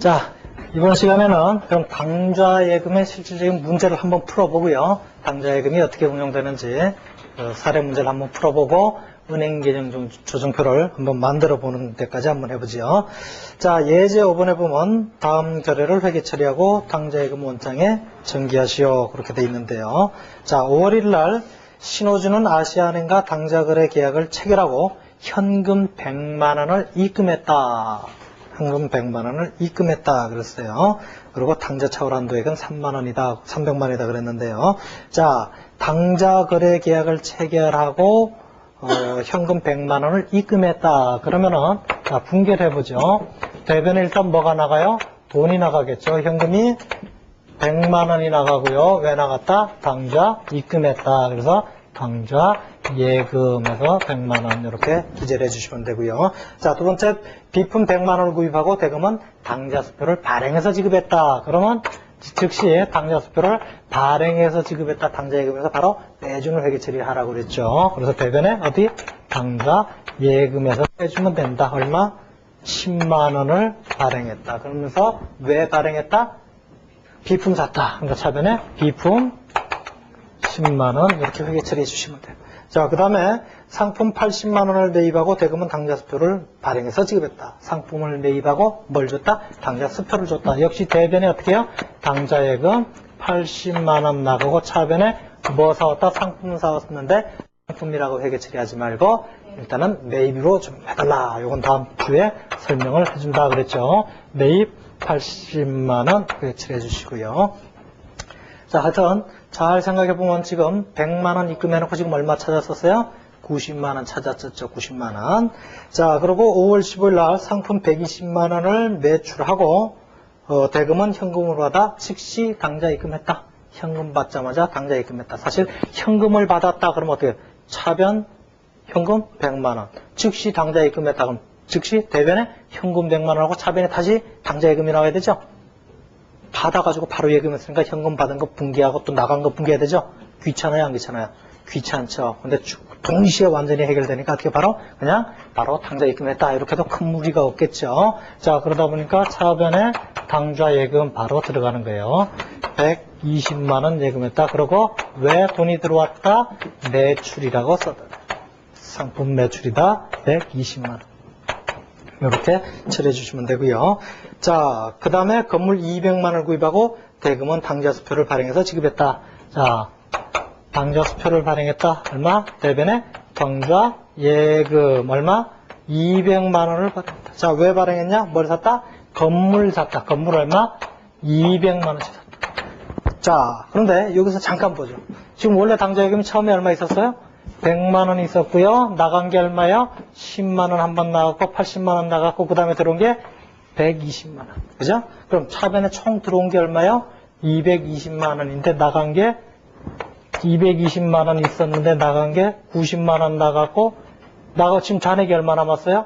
자, 이번 시간에는 그럼 당좌예금의 실질적인 문제를 한번 풀어보고요. 당좌예금이 어떻게 운영되는지 사례 문제를 한번 풀어보고 은행계정 조정표를 한번 만들어보는 데까지 한번 해보죠. 자, 예제 5번에 보면 다음 거래를 회계 처리하고 당좌예금 원장에 정기하시오 그렇게 돼 있는데요. 자, 5월 1일 날 신호주는 아시아은행과 당좌거래 계약을 체결하고 현금 100만 원을 입금했다. 현금 100만 원을 입금했다 그랬어요. 그리고 당좌 차월 한도액은 3만 원이다, 300만 원이다 그랬는데요. 자, 당좌 거래 계약을 체결하고 현금 100만 원을 입금했다. 그러면은 자, 분개를 해보죠. 대변에 일단 뭐가 나가요? 돈이 나가겠죠. 현금이 100만 원이 나가고요. 왜 나갔다? 당좌 입금했다. 그래서 당좌 예금에서 100만 원 이렇게 기재를 해주시면 되고요. 자, 두 번째 비품 100만 원을 구입하고 대금은 당좌수표를 발행해서 지급했다. 그러면 즉시 당좌수표를 발행해서 지급했다. 당좌예금에서 바로 빼주는 회계 처리하라고 그랬죠. 그래서 대변에 어디? 당좌 예금에서 빼주면 된다. 얼마? 10만 원을 발행했다. 그러면서 왜 발행했다? 비품 샀다. 그러니까 차변에 비품 10만 원 이렇게 회계 처리해 주시면 돼요. 자, 그 다음에 상품 80만 원을 매입하고 대금은 당좌수표를 발행해서 지급했다. 상품을 매입하고 뭘 줬다? 당좌수표를 줬다. 역시 대변에 어떻게 해요? 당좌예금 80만 원 나가고 차변에 뭐 사왔다? 상품 사왔는데 상품이라고 회계 처리하지 말고 일단은 매입으로 좀 해달라. 요건 다음 주에 설명을 해준다 그랬죠. 매입 80만 원 회계 처리해 주시고요. 자, 하여튼 잘 생각해보면 지금 100만 원 입금해놓고 지금 얼마 찾았었어요? 90만 원 찾았었죠. 90만 원. 자, 그리고 5월 15일 날 상품 120만 원을 매출하고 대금은 현금으로 받아 즉시 당좌 입금했다. 현금 받자마자 당좌 입금했다. 사실 현금을 받았다 그러면 어떻게 해요? 차변 현금 100만 원. 즉시 당좌 입금했다 그럼 즉시 대변에 현금 100만 원하고 차변에 다시 당좌 예금이 나와야 되죠. 받아가지고 바로 예금했으니까 현금 받은 거 분개하고 또 나간 거 분개해야 되죠? 귀찮아요, 안 귀찮아요? 귀찮죠. 근데 동시에 완전히 해결되니까 어떻게 그냥 바로 당좌 예금했다. 이렇게 해도 큰 무리가 없겠죠. 자, 그러다 보니까 차변에 당좌 예금 바로 들어가는 거예요. 120만 원 예금했다. 그러고 왜 돈이 들어왔다? 매출이라고 써요. 상품 매출이다. 120만 원. 이렇게 처리해 주시면 되고요. 자, 그 다음에 건물 200만 원을 구입하고 대금은 당좌수표를 발행해서 지급했다. 자, 당좌수표를 발행했다. 얼마? 대변에 당좌 예금 얼마? 200만 원을 발행했다. 자, 왜 발행했냐? 뭘 샀다? 건물 샀다. 건물 얼마? 200만 원씩 샀다. 자, 그런데 여기서 잠깐 보죠. 지금 원래 당좌 예금이 처음에 얼마 있었어요? 100만 원 있었고요. 나간 게 얼마요? 10만 원 한 번 나갔고 80만 원 나갔고 그 다음에 들어온 게 120만 원. 그죠? 그럼 차변에 총 들어온 게 얼마요? 220만 원인데 나간 게 220만 원 있었는데 나간 게 90만 원 나갔고 지금 잔액이 얼마 남았어요?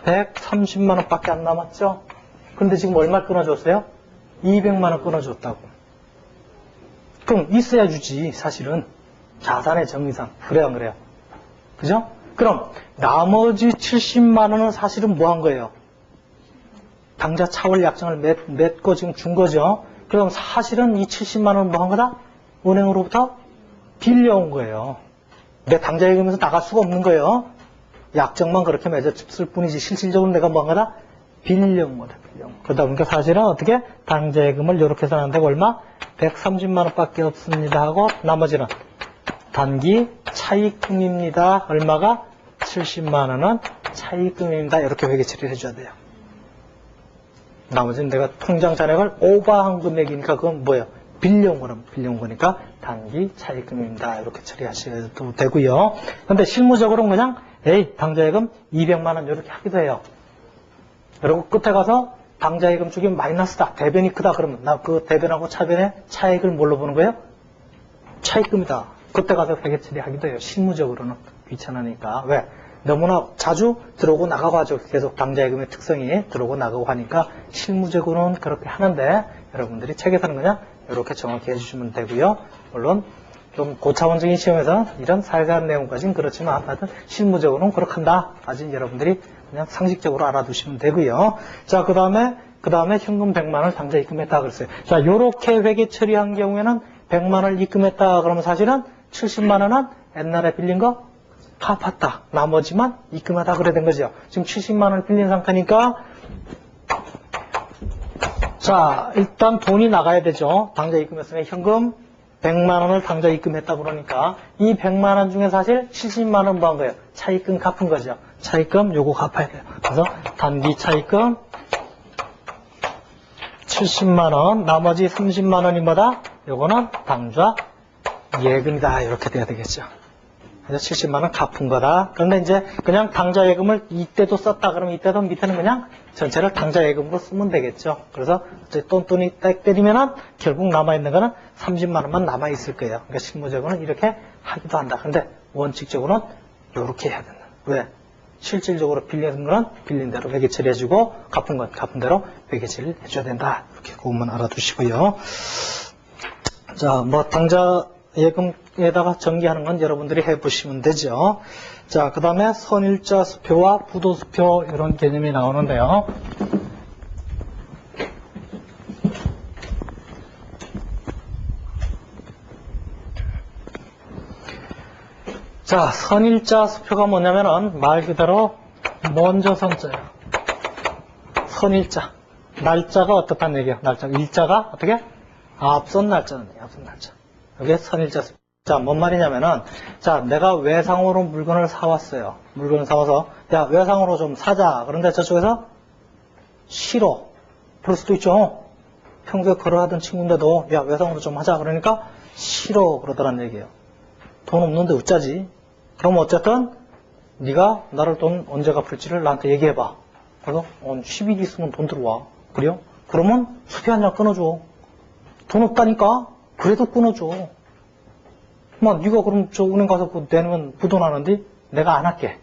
130만 원밖에 안 남았죠? 근데 지금 얼마 끊어줬어요? 200만 원 끊어줬다고. 그럼 있어야 주지 사실은. 자산의 정의상. 그래요, 안 그래요? 그죠? 그럼 나머지 70만 원은 사실은 뭐 한 거예요? 당좌 차월 약정을 맺고 지금 준 거죠. 그럼 사실은 이 70만 원은 뭐 한 거다? 은행으로부터 빌려온 거예요. 내 당좌 예금에서 나갈 수가 없는 거예요. 약정만 그렇게 맺었을 뿐이지 실질적으로 내가 뭐 한 거다? 빌려온 거다. 빌려온 거. 그러다 보니까 사실은 어떻게 당좌 예금을 이렇게 해서 하는데 얼마? 130만 원밖에 없습니다 하고 나머지는 단기 차입금입니다. 얼마가? 70만 원은 차입금입니다. 이렇게 회계 처리를 해줘야 돼요. 나머지는 내가 통장 잔액을 오버한 금액이니까 그건 뭐예요? 빌려온 거니까 단기 차입금입니다. 이렇게 처리하셔도 되고요. 근데 실무적으로는 그냥 당좌예금 200만 원 이렇게 하기도 해요. 그리고 끝에 가서 당좌예금 쪽이 마이너스다. 대변이 크다. 그러면 나 그 대변하고 차변의 차익을 뭘로 보는 거예요? 차입금이다. 그때 가서 회계 처리하기도 해요. 실무적으로는 귀찮으니까. 왜? 너무나 자주 들어오고 나가고 하죠. 계속 당좌예금의 특성이 들어오고 나가고 하니까 실무적으로는 그렇게 하는데 여러분들이 책에서는 그냥 이렇게 정확히 해주시면 되고요. 물론 좀 고차원적인 시험에서 이런 사회사한 내용까지는 그렇지만 하여튼 실무적으로는 그렇게 한다. 아직 여러분들이 그냥 상식적으로 알아두시면 되고요. 자, 그 다음에 현금 100만 원을 당좌 입금했다 그랬어요. 자, 요렇게 회계 처리한 경우에는 100만 원을 입금했다 그러면 사실은 70만 원은 옛날에 빌린 거 갚았다. 나머지만 입금하다 그래 된 거죠. 지금 70만 원을 빌린 상태니까 자, 일단 돈이 나가야 되죠. 당좌 입금했으면 현금 100만 원을 당좌 입금했다 그러니까 이 100만 원 중에 사실 70만 원 뭐 한 거예요? 차입금 갚은 거죠. 차입금 요거 갚아야 돼요. 그래서 단기 차입금 70만 원, 나머지 30만 원이 뭐다? 요거는 당좌 예금이다. 이렇게 돼야 되겠죠. 그래서 70만 원 갚은 거다. 그런데 이제 그냥 당좌 예금을 이때도 썼다 그러면 이때도 밑에는 그냥 전체를 당좌 예금으로 쓰면 되겠죠. 그래서 돈돈이 딱 때리면은 결국 남아있는 거는 30만 원만 남아있을 거예요. 그러니까 실무적으로는 이렇게 하기도 한다. 근데 원칙적으로는 이렇게 해야 된다. 왜? 실질적으로 빌린 거는 빌린 대로 회계 처리해주고 갚은 건 갚은 대로 회계 처리를 해줘야 된다. 이렇게 그것만 알아두시고요. 자, 뭐 당좌 예금에다가 전개하는 건 여러분들이 해보시면 되죠. 자, 그 다음에 선일자 수표와 부도 수표 이런 개념이 나오는데요. 자, 선일자 수표가 뭐냐면은 말 그대로 먼저 선자예요. 선일자. 날짜가 어떻다는 얘기예요. 날짜. 일자가 어떻게? 앞선 날짜는 앞선 날짜. 이게 선일자 수표. 자, 뭔 말이냐면은, 자, 내가 외상으로 물건을 사왔어요. 물건을 사와서, 야, 외상으로 좀 사자. 그런데 저쪽에서 싫어. 그럴 수도 있죠. 평소에 걸어하던 친구인데도, 야, 외상으로 좀 하자. 그러니까 싫어. 그러더란 얘기예요. 돈 없는데 어쩌지? 그럼 어쨌든 네가 나를 돈 언제 갚을지를 나한테 얘기해봐. 그래서 10일 있으면 돈 들어와. 그래요? 그러면 수표 한 장 끊어줘. 돈 없다니까? 그래도 끊어줘. 뭐 네가 그럼 저 은행 가서 내면 부도나는데 내가 안 할게.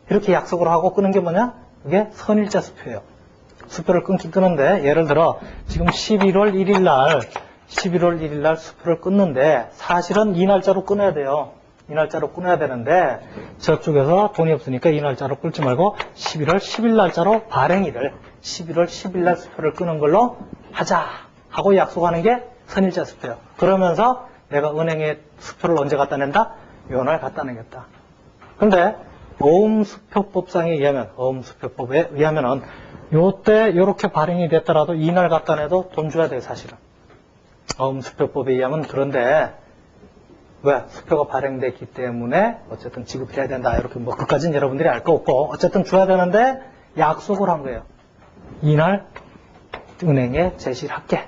이렇게 약속을 하고 끊은 게 뭐냐? 그게 선일자 수표예요. 수표를 끊긴 끄는데 예를 들어 지금 11월 1일 날 수표를 끊는데 사실은 이 날짜로 끊어야 돼요. 이 날짜로 끊어야 되는데 저쪽에서 돈이 없으니까 이 날짜로 끊지 말고 11월 10일 날짜로 발행일을 11월 10일 날 수표를 끊은 걸로 하자 하고 약속하는 게 선일자 수표예요. 그러면서 내가 은행에 수표를 언제 갖다 낸다? 요 날 갖다 내겠다. 근데 어음수표법상에 의하면 어음수표법에 의하면은 요때 요렇게 발행이 됐더라도 이 날 갖다 내도 돈 줘야 돼요, 사실은. 어음수표법에 의하면 그런데 왜? 수표가 발행됐기 때문에 어쨌든 지급해야 된다. 이렇게 뭐 그까지는 여러분들이 알 거 없고 어쨌든 줘야 되는데 약속을 한 거예요. 이날 은행에 제시를 할게.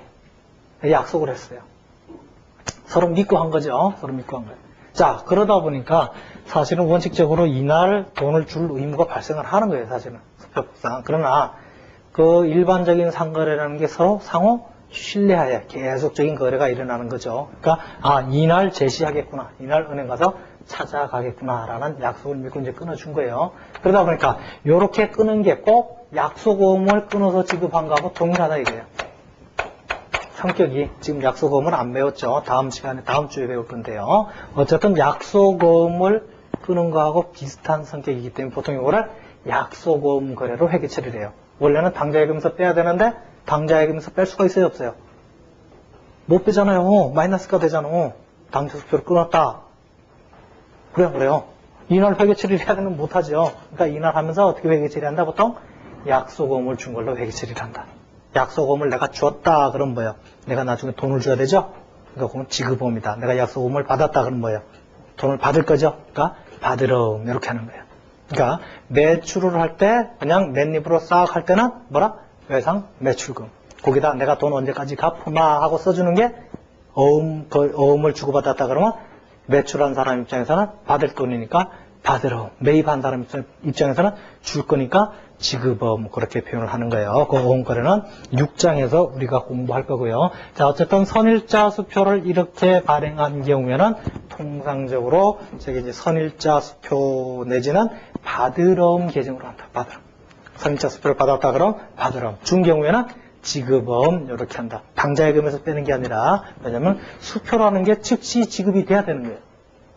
약속을 했어요. 서로 믿고 한 거죠. 서로 믿고 한 거예요. 자, 그러다 보니까 사실은 원칙적으로 이날 돈을 줄 의무가 발생을 하는 거예요. 사실은 수표법상. 그러나 그 일반적인 상거래라는 게 서로 상호 신뢰하에 계속적인 거래가 일어나는 거죠. 그러니까 이날 제시하겠구나. 이날 은행 가서 찾아가겠구나 라는 약속을 믿고 이제 끊어준 거예요. 그러다 보니까 이렇게 끊은 게 꼭 약속어음을 끊어서 지급한 거하고 동일하다 이거예요. 성격이 지금 약속어음을 안 배웠죠. 다음 시간에 다음 주에 배울 건데요. 어쨌든 약속어음을 끄는 거하고 비슷한 성격이기 때문에 보통 이거를 약속어음 거래로 회계 처리를 해요. 원래는 당좌예금에서 빼야 되는데 당좌예금에서 뺄 수가 있어요, 없어요? 못 빼잖아요. 마이너스가 되잖아. 당좌수표를 끊었다. 그래요. 이날 회계 처리를 해야 되면 못하죠. 그러니까 이날 하면서 어떻게 회계 처리한다? 보통 약속어음을 준 걸로 회계 처리를 한다. 약속어음을 내가 줬다 그럼 뭐예요? 내가 나중에 돈을 줘야 되죠? 그러니까 그건 지급어음이다. 내가 약속어음을 받았다 그럼 뭐예요? 돈을 받을 거죠? 그러니까 받으러음 이렇게 하는 거예요. 그러니까 매출을 할 때 그냥 맨입으로 싹 할 때는 뭐라? 외상 매출금. 거기다 내가 돈 언제까지 갚으마 하고 써주는 게 어음을 주고받았다 그러면 매출한 사람 입장에서는 받을 돈이니까 받으러. 매입한 사람 입장에서는 줄 거니까 지급어음 그렇게 표현을 하는 거예요. 그 어음거래는 6장에서 우리가 공부할 거고요. 자, 어쨌든 선일자 수표를 이렇게 발행한 경우에는 통상적으로 저기 이제 선일자 수표 내지는 받으러음 계정으로 한다. 받으러음. 선일자 수표를 받았다 그럼 받으러음. 준 경우에는 지급음 이렇게 한다. 당좌예금에서 빼는 게 아니라 왜냐면 수표라는 게 즉시 지급이 돼야 되는 거예요.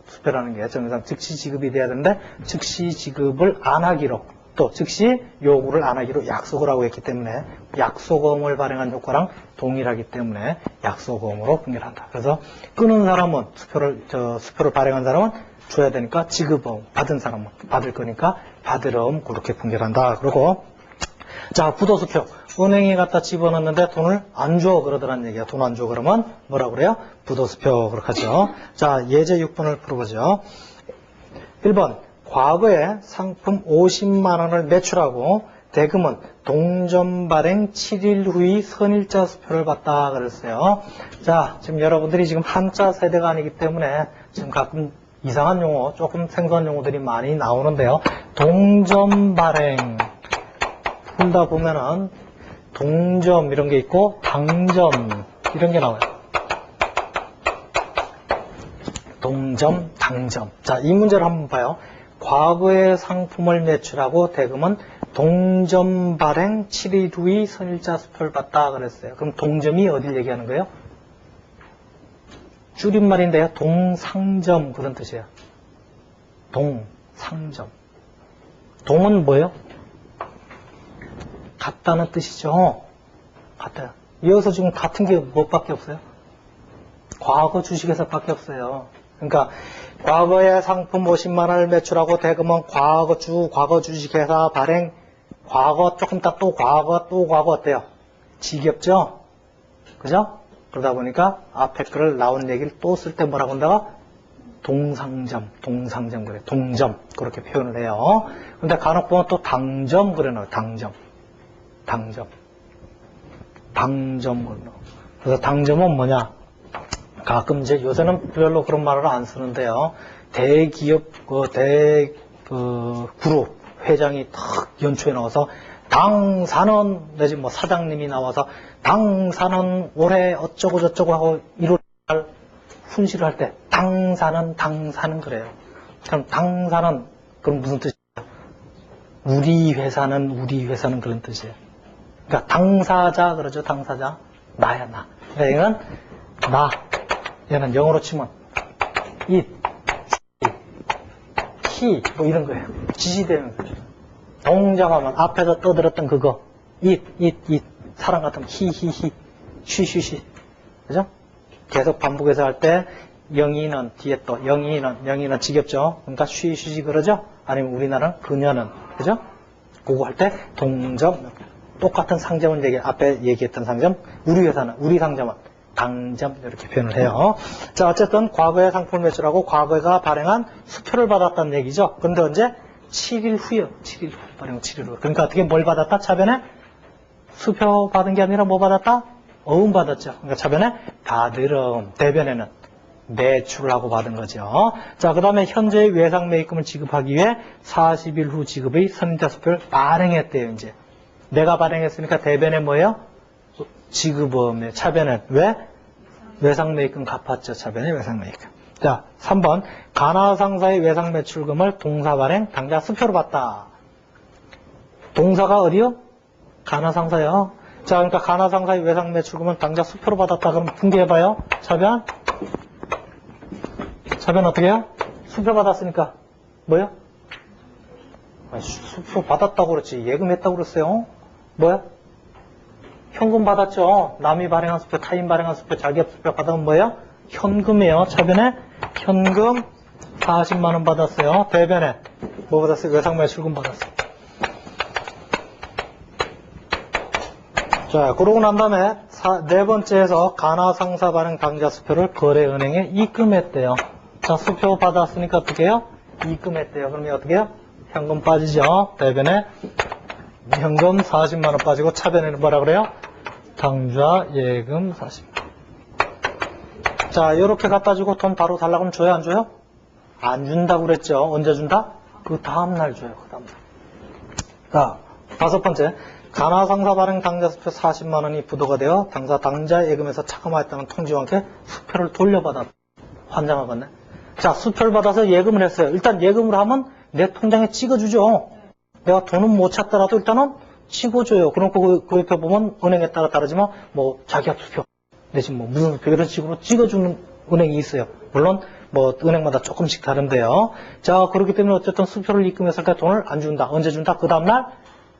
수표라는 게 정상 즉시 지급이 돼야 되는데 즉시 지급을 안 하기로 또 즉시 요구를 안 하기로 약속을 하고 있기 때문에 약속음을 발행한 효과랑 동일하기 때문에 약속음으로 분별한다. 그래서 끊은 사람은 수표를 발행한 사람은 줘야 되니까 지급음, 받은 사람은 받을 거니까 받으름 그렇게 분별한다. 그리고 자 부도수표 은행에 갖다 집어넣는데 돈을 안 줘 그러더란 얘기야. 돈 안 줘 그러면 뭐라고 그래요? 부도수표 그렇게 하죠. 자 예제 6번을 풀어보죠. 1번 과거에 상품 50만 원을 매출하고 대금은 동전 발행 7일 후의 선일자 수표를 받다 그랬어요. 자 지금 여러분들이 지금 한자 세대가 아니기 때문에 지금 가끔 이상한 용어 조금 생소한 용어들이 많이 나오는데요. 동전 발행 풀다 보면은 동점 이런 게 있고 당점 이런 게 나와요. 동점, 당점. 자, 이 문제를 한번 봐요. 과거의 상품을 매출하고 대금은 동점 발행 7일 후의 선일자 수표를 받다 그랬어요. 그럼 동점이 어딜 얘기하는 거예요? 줄임말인데요. 동상점 그런 뜻이에요. 동상점. 동은 뭐예요? 같다는 뜻이죠. 같아요. 이어서 지금 같은 게 뭐밖에 없어요? 과거 주식회사밖에 없어요. 그러니까 과거에 상품 50만 원을 매출하고 대금은 과거 주식회사 발행 과거 조금 있다 또 과거 어때요? 지겹죠? 그죠? 그러다 보니까 앞에 글을 나온 얘기를 또 쓸 때 뭐라고 한다가 동상점 그래. 동점 그렇게 표현을 해요. 근데 간혹 보면 또 당점 그래 놔요. 당점 그래. 그래서 당점은 뭐냐? 가끔 이제 요새는 별로 그런 말을 안 쓰는데요. 대기업 그룹 회장이 탁 연초에 나와서 당사는 내지 뭐 사장님이 나와서 당사는 올해 어쩌고 저쩌고 하고 1월 훈시를 할 때 당사는 그래요. 그럼 당사는 그럼 무슨 뜻이에요? 우리 회사는 그런 뜻이에요. 그러니까 당사자 그러죠. 당사자 나야 나. 그러니까 얘는 나. 얘는 영어로 치면 it, he 뭐 이런 거예요. 지시되는 거죠. 동작하면 앞에서 떠들었던 그거 it 사람 같으면 he, she 그죠? 계속 반복해서 할 때 영희는 뒤에 또 영희는 지겹죠. 그러니까 she 그러죠. 아니면 우리나라는 그녀는 그죠? 그거 할 때 동점 똑같은 상점은 앞에 얘기했던 상점 우리 상점은 당점 이렇게 표현을 해요. 자 어쨌든 과거의 상품 매출하고 과거가 발행한 수표를 받았다는 얘기죠. 근데 언제? 7일 후요. 7일 후 발행 7일 후. 그러니까 어떻게 뭘 받았다? 차변에 수표 받은 게 아니라 뭐 받았다? 어음 받았죠. 그러니까 차변에 받으름 대변에는 매출을 하고 받은 거죠. 자 그 다음에 현재의 외상 매입금을 지급하기 위해 40일 후 지급의 선인자 수표를 발행했대요. 이제 내가 발행했으니까 대변에 뭐예요? 지급음의 차변은 왜? 외상매입금 갚았죠. 차변의 외상매입금. 자 3번 가나상사의 외상매출금을 동사발행 당좌 수표로 받다. 동사가 어디요? 가나상사요. 자 그러니까 가나상사의 외상매출금을 당좌 수표로 받았다. 그럼 분개해봐요. 차변 어떻게 해요? 수표 받았으니까 뭐요? 수표 받았다고 그랬지 예금했다고 그랬어요. 뭐야? 현금 받았죠. 남이 발행한 수표, 타인 발행한 수표, 자기 수표 받으면 뭐예요? 현금이에요. 차변에 현금 40만 원 받았어요. 대변에 뭐 받았어요? 외상매출금 받았어요. 자, 그러고 난 다음에 네 번째에서 가나상사 발행 당좌 수표를 거래은행에 입금했대요. 자, 수표 받았으니까 어떻게 해요? 입금했대요. 그러면 어떻게 해요? 현금 빠지죠. 대변에 현금 40만 원 빠지고 차변에는 뭐라 그래요? 당좌 예금 40만 원. 자, 이렇게 갖다 주고 돈 바로 달라고 하면 줘요? 안 줘요? 안 준다고 그랬죠. 언제 준다? 그 다음날 줘요. 그 다음날. 자, 다섯 번째. 가나상사 발행 당좌 수표 40만 원이 부도가 되어 당좌 예금에서 차감하였다는 통지와 함께 수표를 돌려받았다. 환장을 받네. 자, 수표를 받아서 예금을 했어요. 일단 예금을 하면 내 통장에 찍어주죠. 내가 돈은 못 찾더라도 일단은 찍어줘요. 그럼 그 옆에 보면 은행에 따라 다르지만 뭐 자기가 수표 내지는 뭐 무슨 수표 이런 식으로 찍어주는 은행이 있어요. 물론 뭐 은행마다 조금씩 다른데요. 자, 그렇기 때문에 어쨌든 수표를 입금했을 때 돈을 안 준다. 언제 준다? 그 다음날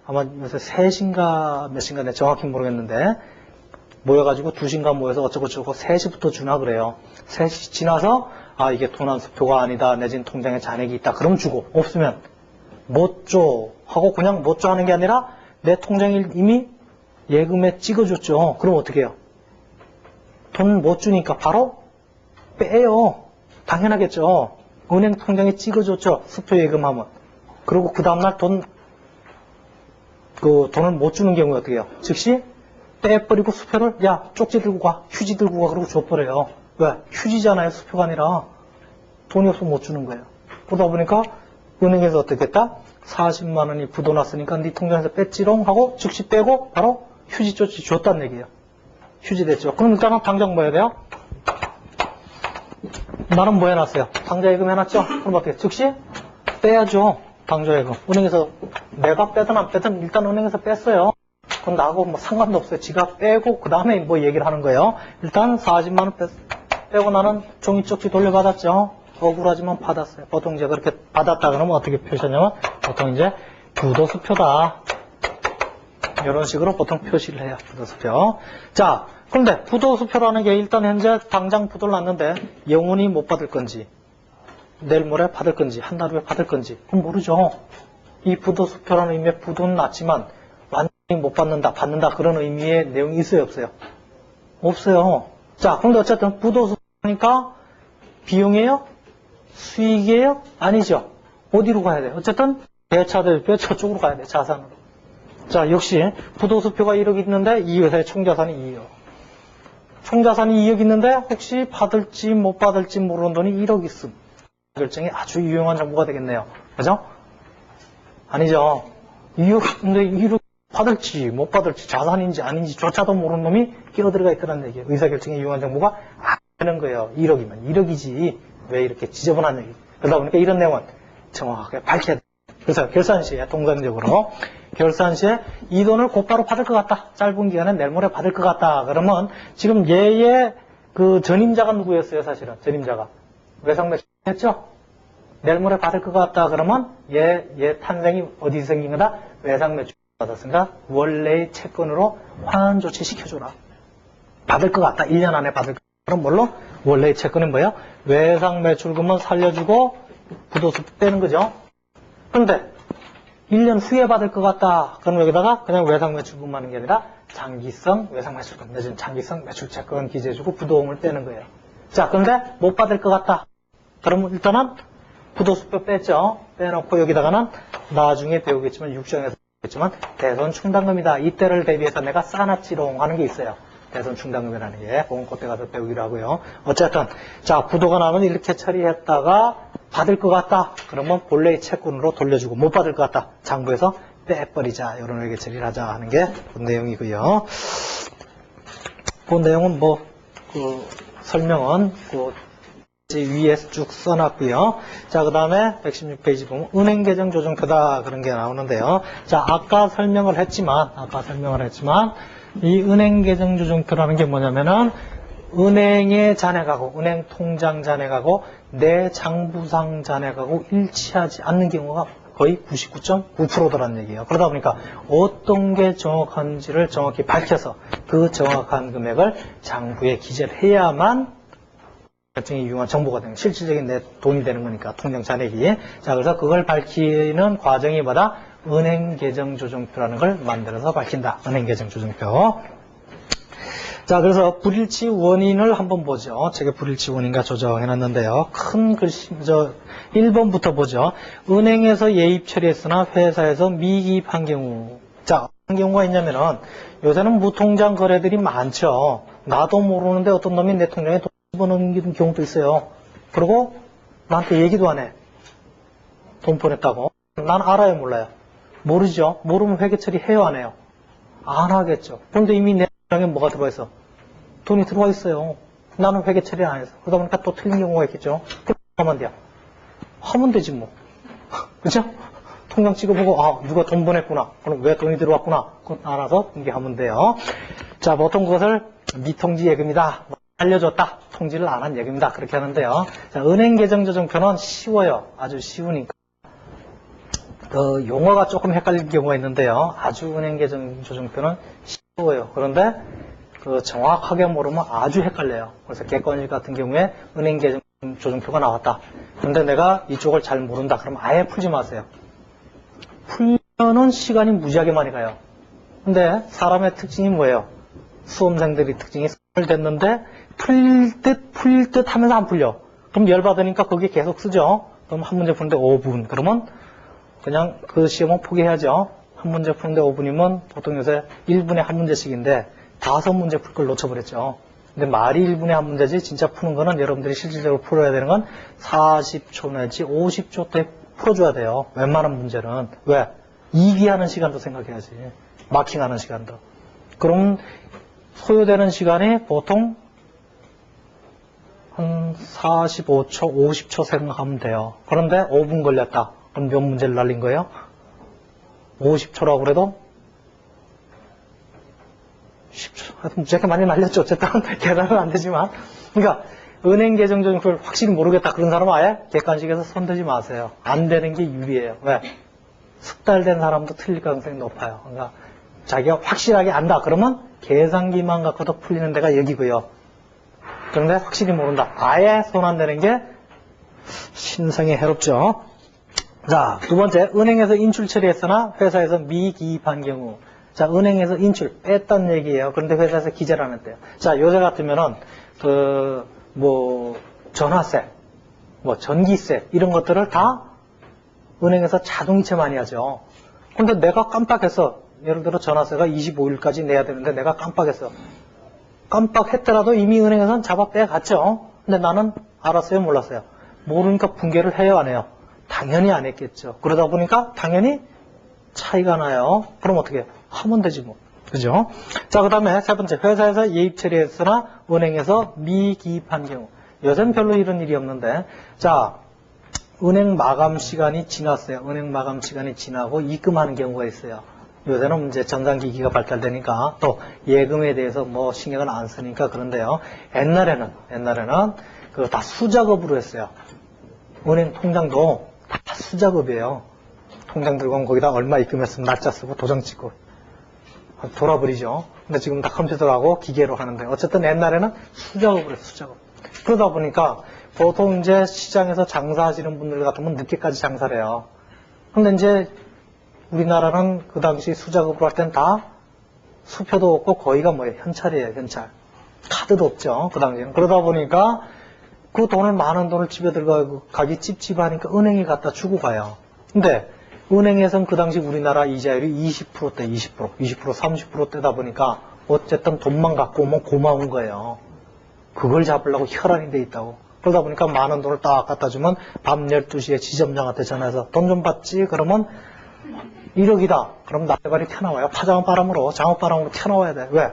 아마 요새 3시인가 몇 시인가 정확히 모르겠는데 모여가지고 2시인가 모여서 어쩌고저쩌고 3시부터 주나 그래요. 3시 지나서 아 이게 도난 수표가 아니다. 내지는 통장에 잔액이 있다. 그럼 주고 없으면 못 줘 하고 그냥 못 줘 하는 게 아니라 내 통장에 이미 예금에 찍어줬죠. 그럼 어떻게 해요? 돈 못 주니까 바로 빼요. 당연하겠죠. 은행 통장에 찍어줬죠. 수표 예금하면. 그리고 그 다음날 돈을 못 주는 경우에 어떻게 해요? 즉시 빼버리고 수표를 야 쪽지 들고 가, 휴지 들고 가 그러고 줘버려요. 왜? 휴지잖아요. 수표가 아니라 돈이 없으면 못 주는 거예요. 그러다 보니까 은행에서 어떻게 했다? 40만 원이 부도났으니까 네 통장에서 뺐지롱 하고 즉시 빼고 바로 휴지 쪽지 줬다는 얘기예요. 휴지 됐죠. 그럼 일단은 당장 뭐 해야 돼요? 나는 뭐 해놨어요? 당좌예금 해놨죠? 그럼 어떻게 해요? 즉시 빼야죠. 당좌예금. 은행에서 내가 빼든 안 빼든 일단 은행에서 뺐어요. 그건 나하고 뭐 상관도 없어요. 지가 빼고 그 다음에 뭐 얘기를 하는 거예요. 일단 40만 원 빼고 나는 종이 쪽지 돌려받았죠. 억울하지만 받았어요. 보통 이제 그렇게 받았다 그러면 어떻게 표시하냐면 보통 이제 부도수표다. 이런 식으로 보통 표시를 해요. 부도수표. 자, 그런데 부도수표라는 게 일단 현재 당장 부도를 놨는데 영원히 못 받을 건지 내일 모레 받을 건지 한 달 후에 받을 건지 그건 모르죠. 이 부도수표라는 의미의 부도는 났지만 완전히 못 받는다, 받는다 그런 의미의 내용이 있어요, 없어요? 없어요. 자, 그런데 어쨌든 부도수표니까 비용이에요? 수익이에요? 아니죠. 어디로 가야 돼요? 어쨌든 대차대표 저쪽으로 가야 돼요. 자산으로. 자, 역시 부도수표가 1억 있는데 이 회사의 총자산이 2억. 총자산이 2억 있는데 혹시 받을지 못 받을지 모르는 돈이 1억 있음. 결정이 아주 유용한 정보가 되겠네요. 그죠? 아니죠. 2억인데 1억 받을지 못 받을지 자산인지 아닌지조차도 모르는 놈이 끼어들어가 있다는 얘기예요. 의사결정에 유용한 정보가 안 되는 거예요. 1억이면 1억이지 왜 이렇게 지저분한 얘기. 그러다 보니까 이런 내용은 정확하게 밝혀야 돼요. 그래서 결산 시에 통상적으로 결산 시에 이 돈을 곧바로 받을 것 같다. 짧은 기간에 내일 모레 받을 것 같다. 그러면 지금 얘의 그 전임자가 누구였어요? 사실은 전임자가 외상매출 했죠? 내일 모레 받을 것 같다. 그러면 얘 탄생이 어디서 생긴 거다? 외상매출 받았으니까 원래의 채권으로 환원 조치 시켜줘라. 받을 것 같다. 1년 안에 받을 것 같다. 그럼 뭘로? 원래의 채권은 뭐예요? 외상매출금은 살려주고 부도수표 빼는 거죠. 그런데 1년 후에 받을 것 같다. 그럼 여기다가 그냥 외상매출금 하는 게 아니라 장기성 외상매출금 내지는 장기성 매출채권 기재해주고 부도금을 빼는 거예요. 자, 그런데 못 받을 것 같다. 그러면 일단은 부도수표 뺐죠. 빼놓고 여기다가는 나중에 배우겠지만 육정에서 배우겠지만 대손 충당금이다. 이때를 대비해서 내가 쌓아놨지롱 하는 게 있어요. 대손 충당금이라는 게 그건 그때 가서 배우기로 하고요. 어쨌든 자 부도가 나면 이렇게 처리했다가 받을 것 같다. 그러면 본래의 채권으로 돌려주고 못 받을 것 같다. 장부에서 빼버리자. 이런 회계 처리를 하자 하는 게 그 내용이고요. 그 내용은 뭐 그 설명은 그 위에 쭉 써놨고요. 자, 그 다음에 116페이지 보면 은행계정 조정표다 그런 게 나오는데요. 자, 아까 설명을 했지만 이 은행계정 조정표라는 게 뭐냐면은 은행의 잔액하고 은행 통장 잔액하고 내 장부상 잔액하고 일치하지 않는 경우가 거의 99.9%더라는 얘기예요. 그러다 보니까 어떤 게 정확한지를 정확히 밝혀서 그 정확한 금액을 장부에 기재를 해야만 결정이 유용한 정보가 되는 실질적인 내 돈이 되는 거니까 통장 잔액이. 자, 그래서 그걸 밝히는 과정이 뭐다? 은행계정조정표라는 걸 만들어서 밝힌다. 은행계정조정표. 자, 그래서 불일치 원인을 한번 보죠. 제가 불일치 원인과 조정해놨는데요. 큰 글씨, 1번부터 보죠. 은행에서 예입 처리했으나 회사에서 미기입한 경우. 자, 어떤 경우가 있냐면은 요새는 무통장 거래들이 많죠. 나도 모르는데 어떤 놈이 내 통장에 돈 집어넣는 경우도 있어요. 그리고 나한테 얘기도 안 해. 돈 보냈다고. 난 알아요, 몰라요? 모르죠. 모르면 회계 처리해요, 안 해요? 안 하겠죠. 그런데 이미 내 통장에 뭐가 들어와 있어? 돈이 들어와 있어요. 나는 회계 처리 안 해서. 그러다 보니까 또 틀린 경우가 있겠죠. 그럼 하면 돼요. 하면 되지 뭐. 그죠? 통장 찍어보고, 아, 누가 돈 보냈구나. 그럼 왜 돈이 들어왔구나. 그건 알아서 공개하면 돼요. 자, 보통 그것을 미통지 예금이다. 알려줬다. 통지를 안 한 예금이다. 그렇게 하는데요. 자, 은행 계정 조정표는 쉬워요. 아주 쉬우니까. 그 용어가 조금 헷갈릴 경우가 있는데요. 아주 은행 계정 조정표는 쉬워요. 그런데 그 정확하게 모르면 아주 헷갈려요. 그래서 객관식 같은 경우에 은행 계정 조정표가 나왔다. 근데 내가 이쪽을 잘 모른다. 그러면 아예 풀지 마세요. 풀면은 시간이 무지하게 많이 가요. 근데 사람의 특징이 뭐예요? 수험생들이 특징이 수업을 됐는데 풀릴 듯 하면서 안 풀려. 그럼 열받으니까 거기에 계속 쓰죠. 그럼 한 문제 푸는데 5분. 그러면 그냥 그 시험은 포기해야죠. 한 문제 푸는데 5분이면 보통 요새 1분에 한 문제씩인데 5문제 풀 걸 놓쳐버렸죠. 근데 말이 1분에 한 문제지 진짜 푸는 거는 여러분들이 실질적으로 풀어야 되는 건 40초 내지 50초 때 풀어줘야 돼요. 웬만한 문제는. 왜? 이기하는 시간도 생각해야지. 마킹하는 시간도. 그럼 소요되는 시간이 보통 한 45초, 50초 생각하면 돼요. 그런데 5분 걸렸다. 그럼 몇 문제를 날린 거예요? 50초라고 그래도 10초. 하여튼 무지하게 많이 날렸죠. 어쨌든 계산은 안 되지만. 그러니까 은행 계정 조정표를 확실히 모르겠다. 그런 사람은 아예 객관식에서 손대지 마세요. 안 되는 게 유리해요. 왜? 숙달된 사람도 틀릴 가능성이 높아요. 그러니까 자기가 확실하게 안다. 그러면 계산기만 갖고도 풀리는 데가 여기고요. 그런데 확실히 모른다. 아예 손 안 대는 게 신성에 해롭죠. 자, 두 번째, 은행에서 인출 처리했으나 회사에서 미기입한 경우. 자, 은행에서 인출 뺐단 얘기예요. 그런데 회사에서 기재를 안 했대요. 자, 요새 같으면은 전화세, 전기세 이런 것들을 다 은행에서 자동이체 많이 하죠. 근데 내가 깜빡했어. 예를 들어 전화세가 25일까지 내야 되는데 내가 깜빡했어. 깜빡했더라도 이미 은행에서는 잡아 빼갔죠. 근데 나는 알았어요, 몰랐어요? 모르니까 붕괴를 해요, 안 해요? 당연히 안 했겠죠. 그러다 보니까 당연히 차이가 나요. 그럼 어떻게 해요? 하면 되지 뭐. 그죠? 자, 그 다음에 세 번째, 회사에서 예입 처리했으나 은행에서 미기입한 경우. 요새는 별로 이런 일이 없는데, 자, 은행 마감 시간이 지났어요. 은행 마감 시간이 지나고 입금하는 경우가 있어요. 요새는 이제 전산기기가 발달되니까 또 예금에 대해서 뭐 신경을 안 쓰니까 그런데요. 옛날에는 그거 다 수작업으로 했어요. 은행 통장도 다 수작업이에요. 통장 들고 오면 거기다 얼마 입금했으면 날짜 쓰고 도장 찍고 돌아버리죠. 근데 지금 다 컴퓨터하고 기계로 하는데 어쨌든 옛날에는 수작업으로 했어요. 수작업. 그러다 보니까 보통 이제 시장에서 장사하시는 분들 같으면 늦게까지 장사를 해요. 근데 이제 우리나라는 그 당시 수작업으로 할 땐 다 수표도 없고 거의가 뭐예요? 현찰이에요, 현찰. 카드도 없죠, 그 당시에는. 그러다 보니까 그 돈을, 많은 돈을 집에 들어가고 가기 찝찝하니까 은행에 갖다 주고 가요. 근데 은행에서는 그 당시 우리나라 이자율이 20%대, 20%, 30%대다 보니까 어쨌든 돈만 갖고 오면 고마운 거예요. 그걸 잡으려고 혈안이 돼 있다고. 그러다 보니까 많은 돈을 딱 갖다 주면 밤 12시에 지점장한테 전화해서 돈 좀 받지? 그러면 1억이다. 그럼 나발이 튀어나와요. 파장바람으로, 장어바람으로 튀어나와야 돼. 왜?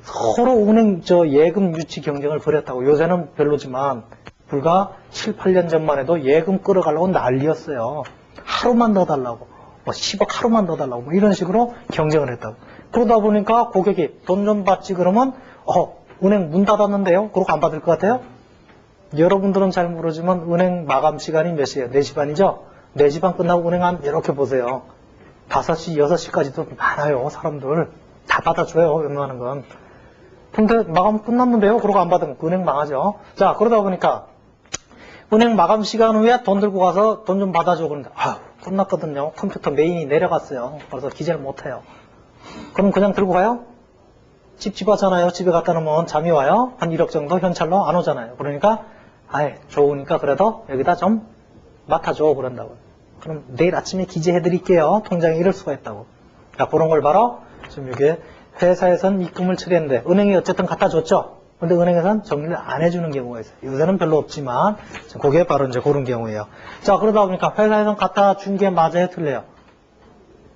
서로 은행 예금 유치 경쟁을 벌였다고. 요새는 별로지만 불과 7, 8년 전만 해도 예금 끌어가려고 난리였어요. 하루만 더 달라고. 10억 하루만 더 달라고. 뭐 이런 식으로 경쟁을 했다고. 그러다 보니까 고객이 돈 좀 받지 그러면 은행 문 닫았는데요? 그러고 안 받을 것 같아요? 여러분들은 잘 모르지만 은행 마감 시간이 몇 시예요? 4시 반이죠? 4시 반 끝나고 은행 한 이렇게 보세요. 5시, 6시까지도 많아요. 사람들. 다 받아줘요. 웬만한 건. 근데 마감 끝났는데요? 그러고 안 받으면 그 은행 망하죠. 자, 그러다 보니까 은행 마감 시간 후에 돈 들고 가서 돈 좀 받아줘. 그런데 끝났거든요. 컴퓨터 메인이 내려갔어요. 그래서 기재를 못해요. 그럼 그냥 들고 가요? 찝찝하잖아요. 집에 갖다 놓으면 잠이 와요. 한 1억 정도 현찰로 안 오잖아요. 그러니까 좋으니까 그래도 여기다 좀 맡아줘. 그런다고요. 그럼 내일 아침에 기재해드릴게요. 통장에 이럴 수가 있다고. 자, 그런 걸 바로 지금 이게 회사에선 입금을 처리했는데 은행이 어쨌든 갖다 줬죠. 근데 은행에서는 정리를 안 해주는 경우가 있어요. 요새는 별로 없지만 그게 바로 이제 그런 경우예요. 자, 그러다 보니까 회사에선 갖다 준 게 맞아요, 틀려요?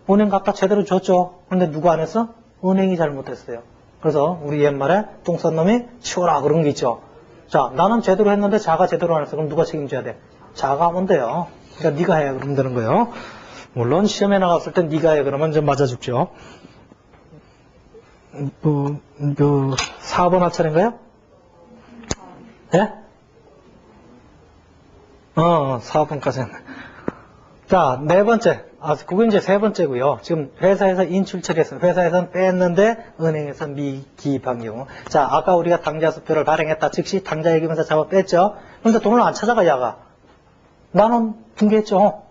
은행 갖다 제대로 줬죠. 근데 누가 안 했어? 은행이 잘못했어요. 그래서 우리 옛말에 똥 싼 놈이 치워라 그런 게 있죠. 자, 나는 제대로 했는데 자가 제대로 안 했어. 그럼 누가 책임져야 돼? 자가 하면 돼요. 그러니까 네가 해야 그러면 되는 거예요. 물론 시험에 나갔을 때 네가 해 그러면 좀 맞아 죽죠. 4번 하차인가요? 예? 4번까지는. 자, 네 번째. 그거 이제 세 번째고요. 지금 회사에서 인출 처리했어요. 회사에서는 뺐는데 은행에서 미기입한 경우. 자, 아까 우리가 당좌 수표를 발행했다. 즉시 당좌 예금에서 잡아 뺐죠. 그런데 돈을 안 찾아가, 야가. 나는 붕괴했죠.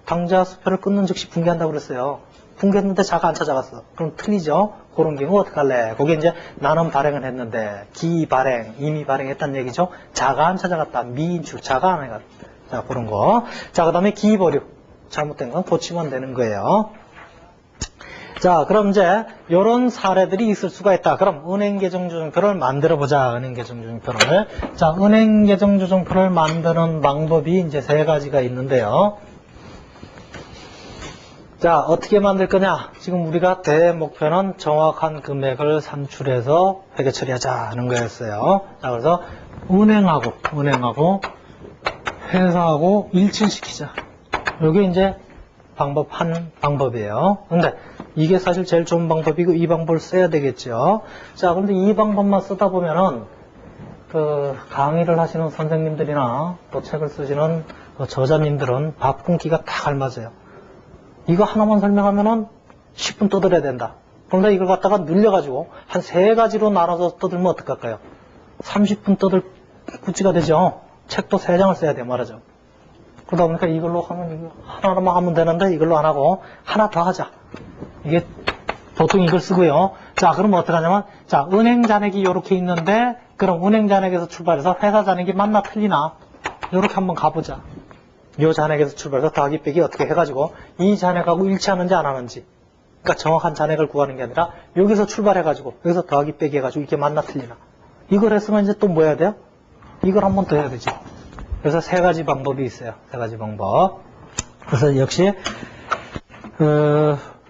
당좌 수표를 끊는 즉시 붕괴한다고 그랬어요. 붕괴했는데 자가 안 찾아갔어. 그럼 틀리죠? 그런 경우 어떡할래? 거기 이제 나는 발행을 했는데 기발행, 이미 발행했다는 얘기죠. 자가 안 찾아갔다. 미인출, 자가 안 해갔다. 자, 그런 거. 자, 그 다음에 기보류. 잘못된 건 고치면 되는 거예요. 자, 그럼 이제 이런 사례들이 있을 수가 있다. 그럼 은행계정조정표를 만들어보자. 은행계정조정표를. 자, 은행계정조정표를 만드는 방법이 이제 세 가지가 있는데요. 자, 어떻게 만들 거냐? 지금 우리가 대목표는 정확한 금액을 산출해서 회계 처리하자 하는 거였어요. 자, 그래서 은행하고 회사하고 일치시키자. 이게 이제 한 방법이에요. 근데 이게 사실 제일 좋은 방법이고 이 방법을 써야 되겠죠. 자, 그런데 이 방법만 쓰다 보면은 강의를 하시는 선생님들이나 또 책을 쓰시는 저자님들은 밥 굶기가 딱 알맞아요. 이거 하나만 설명하면은 10분 떠들어야 된다. 그런데 이걸 갖다가 늘려가지고 한 3가지로 나눠서 떠들면 어떡할까요? 30분 떠들 구찌가 되죠. 책도 3장을 써야 돼요, 말하죠. 그러다 보니까 이걸로 하면, 하나만 하면 되는데 이걸로 안 하고 하나 더 하자. 이게 보통 이걸 쓰고요. 자, 그럼 어떡하냐면, 자, 은행 잔액이 이렇게 있는데, 그럼 은행 잔액에서 출발해서 회사 잔액이 맞나 틀리나? 이렇게 한번 가보자. 이 잔액에서 출발해서 더하기 빼기 어떻게 해가지고 이 잔액하고 일치하는지 안 하는지. 그러니까 정확한 잔액을 구하는 게 아니라 여기서 출발해가지고 여기서 더하기 빼기 해가지고 이게 맞나 틀리나. 이걸 했으면 이제 또 뭐 해야 돼요? 이걸 한번 더 해야 되죠. 그래서 3가지 방법이 있어요. 3가지 방법. 그래서 역시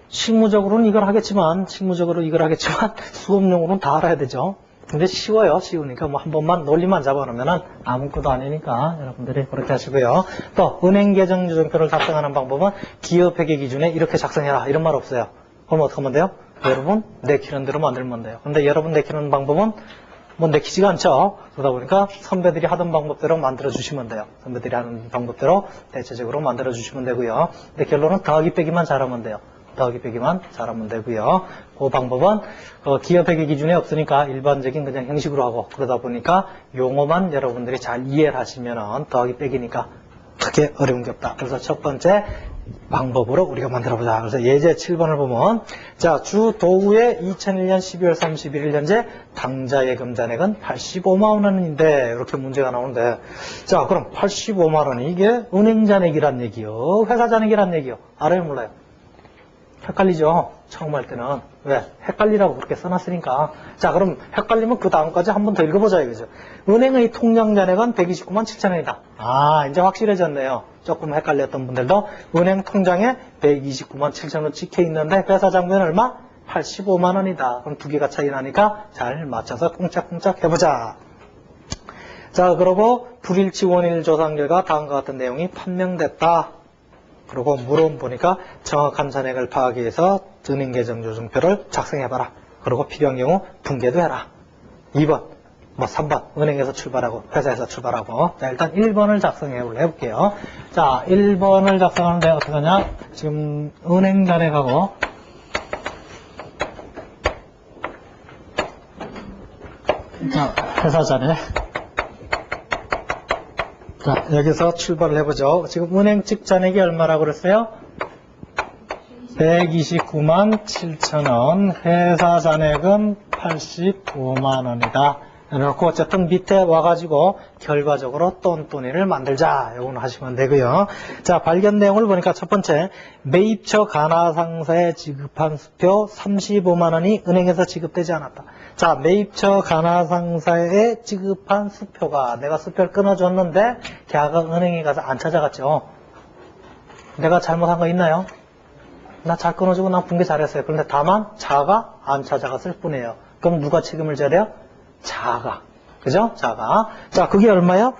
실무적으로는 이걸 하겠지만 수업용으로는 다 알아야 되죠. 근데 쉬워요. 쉬우니까 뭐 한 번만 논리만 잡아놓으면은 아무것도 아니니까 여러분들이 그렇게 하시고요. 또 은행계정조정표를 작성하는 방법은 기업회계 기준에 이렇게 작성해라 이런 말 없어요. 그럼 어떻게 하면 돼요? 여러분 내키는 대로 만들면 돼요. 근데 여러분 내키는 방법은 뭐 내키지가 않죠. 그러다 보니까 선배들이 하던 방법대로 만들어 주시면 돼요. 선배들이 하는 방법대로 대체적으로 만들어 주시면 되고요. 근데 결론은 더하기 빼기만 잘하면 돼요. 더하기 빼기만 잘하면 되고요. 그 방법은 기업회계 기준에 없으니까 일반적인 그냥 형식으로 하고 그러다 보니까 용어만 여러분들이 잘 이해를 하시면은 더하기 빼기니까 크게 어려운 게 없다. 그래서 첫 번째 방법으로 우리가 만들어보자. 그래서 예제 7번을 보면 자, 주 도후의 2001년 12월 31일 현재 당좌 예금 잔액은 85만 원인데 이렇게 문제가 나오는데 자, 그럼 85만 원이 이게 은행 잔액이란 얘기요? 회사 잔액이란 얘기요? 알아요? 몰라요? 헷갈리죠? 처음 할 때는. 왜? 헷갈리라고 그렇게 써놨으니까. 자, 그럼 헷갈리면 그 다음까지 한 번 더 읽어보자 이거죠. 은행의 통장 잔액은 129만 7천 원이다. 아, 이제 확실해졌네요. 조금 헷갈렸던 분들도 은행 통장에 129만 7천 원 찍혀 있는데 회사 잔액은 얼마? 85만 원이다. 그럼 두 개가 차이 나니까 잘 맞춰서 쿵짝쿵짝 해보자. 자, 그러고 불일치 원일 조사 결과 다음과 같은 내용이 판명됐다. 그리고 물어보니까 보니까 정확한 잔액을 파악하기 위해서 은행계정조정표를 작성해봐라. 그리고 필요한 경우 붕괴도 해라. 2번, 3번 은행에서 출발하고 회사에서 출발하고. 자, 일단 1번을 작성해 볼게요. 자, 1번을 작성하는데 어떻게 하냐? 지금 은행 잔액하고 자, 회사 잔액. 자, 여기서 출발을 해보죠. 지금 은행 측 잔액이 얼마라고 그랬어요? 129만 7천 원. 회사 잔액은 85만 원이다. 그래놓고 어쨌든 밑에 와가지고 결과적으로 똔똔이를 만들자. 이건 하시면 되고요. 자, 발견 내용을 보니까 첫 번째, 매입처 가나상사에 지급한 수표 35만 원이 은행에서 지급되지 않았다. 자, 매입처 가나상사에 지급한 수표가 내가 수표를 끊어줬는데 걔가 은행에 가서 안 찾아갔죠. 내가 잘못한 거 있나요? 나 잘 끊어주고 난 붕괴 잘했어요. 그런데 다만 자가 안 찾아갔을 뿐이에요. 그럼 누가 책임을 져야 돼요? 자가. 그죠? 자가. 자, 그게 얼마요?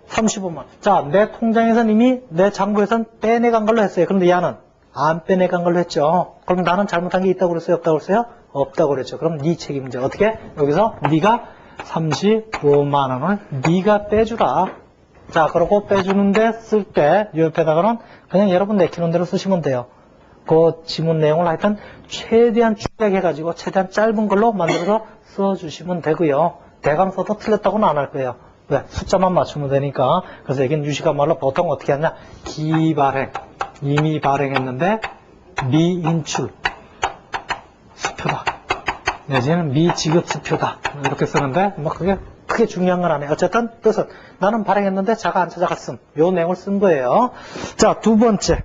35만. 자, 내 통장에선 이미 내 장부에선 빼내간 걸로 했어요. 그런데 얘는 안 빼내간 걸로 했죠. 그럼 나는 잘못한 게 있다고 그랬어요? 없다고 그랬어요? 없다고 그랬죠. 그럼 네 책임이죠. 어떻게? 여기서 네가 35만 원을 네가 빼주라. 자, 그러고 빼주는데 쓸 때 옆에다가는 그냥 여러분 내키는 대로 쓰시면 돼요. 그 지문 내용을 하여튼 최대한 축약해가지고 최대한 짧은 걸로 만들어서 써주시면 되고요. 대강 써도 틀렸다고는 안 할 거예요. 왜? 숫자만 맞추면 되니까. 그래서 여긴 유식한 말로 보통 어떻게 하냐? 기발행. 이미 발행했는데 미인출 수표다. 내지는 미지급 수표다. 이렇게 쓰는데 뭐 그게 크게 중요한 건 아니에요. 어쨌든 뜻은 나는 발행했는데 자가 안 찾아갔음. 요 내용을 쓴 거예요. 자, 두 번째.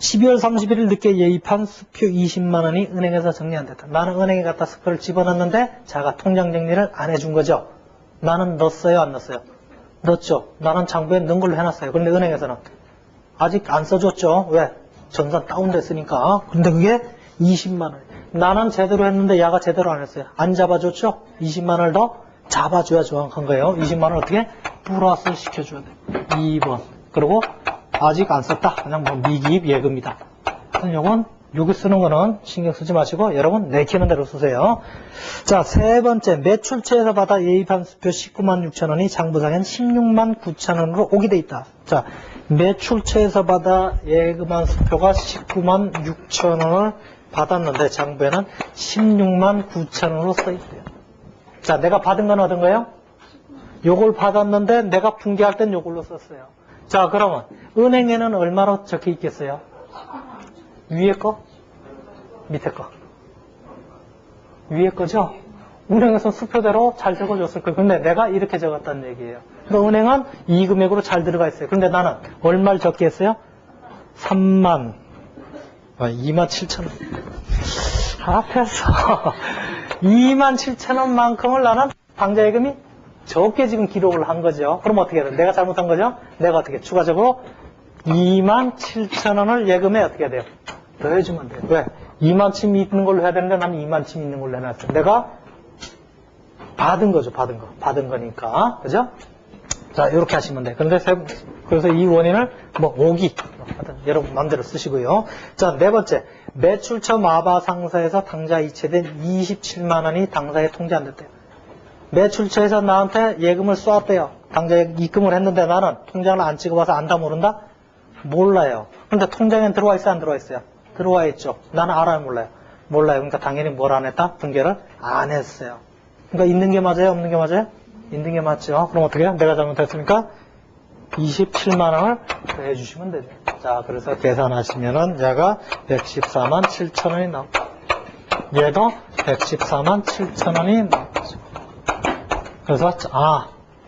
12월 31일 늦게 예입한 수표 20만 원이 은행에서 정리 안 됐다. 나는 은행에 갖다 수표를 집어넣었는데 자가 통장 정리를 안 해준 거죠. 나는 넣었어요, 안 넣었어요? 넣었죠. 나는 장부에 넣은 걸로 해놨어요. 그런데 은행에서는 아직 안 써줬죠. 왜? 전산 다운됐으니까. 근데 그게 20만 원. 나는 제대로 했는데 야가 제대로 안 했어요. 안 잡아줬죠? 20만 원을 더 잡아줘야 정확한 거예요. 20만 원 어떻게? 플러스 시켜줘야 돼. 2번. 그리고 아직 안 썼다. 그냥 뭐 미기입 예금이다. 요건 여기 쓰는 거는 신경 쓰지 마시고 여러분 내키는 대로 쓰세요. 자, 세 번째. 매출처에서 받아 예입한 수표 19만 6천 원이 장부상엔 16만 9천 원으로 오게 돼 있다. 자, 매출처에서 받아 예금한 수표가 19만 6천 원을 받았는데 장부에는 16만 9천 원으로 써 있어요. 자, 내가 받은 건 어떤 거예요? 요걸 받았는데 내가 분개할 땐 요걸로 썼어요. 자, 그러면 은행에는 얼마로 적혀 있겠어요? 위에 거? 밑에 거? 위에 거죠? 은행에서 수표대로 잘 적어줬을 거예요. 근데 내가 이렇게 적었다는 얘기예요. 그러니까 은행은 이 금액으로 잘 들어가 있어요. 그런데 나는 얼마를 적게 했어요? 2만 7천 원. 앞에서 2만 7천 원만큼을 나는 당좌예금이 적게 지금 기록을 한 거죠. 그럼 어떻게 해야 돼? 내가 잘못한 거죠? 내가 어떻게 추가적으로 2만 7천 원을 예금에 어떻게 해야 돼요? 더해주면 돼요. 왜? 2만 침 있는 걸로 해야 되는데 나는 2만 침 있는 걸로 해놨어요. 내가 받은 거죠. 받은 거. 받은 거니까. 그죠? 자, 이렇게 하시면 돼요. 그래서 이 원인을 뭐 오기 하여튼 여러분 마음대로 쓰시고요. 자, 네 번째. 매출처 마바상사에서 당좌 이체된 27만 원이 당사에 통지 안 됐대요. 매출처에서 나한테 예금을 쏘았대요. 당좌에 입금을 했는데 나는 통장을 안 찍어봐서 안다 모른다? 몰라요. 근데 통장엔 들어와 있어요? 안 들어와 있어요? 들어와 있죠. 나는 알아요? 몰라요? 몰라요. 그러니까 당연히 뭘 안 했다? 분개를 안 했어요. 그러니까 있는 게 맞아요? 없는 게 맞아요? 있는 게 맞죠. 그럼 어떻게 해요? 내가 잘못했으니까 27만 원을 더해 주시면 되죠. 자, 그래서 계산하시면은 얘가 114만 7천 원이 나오고 얘도 114만 7천 원이 나오죠. 그래서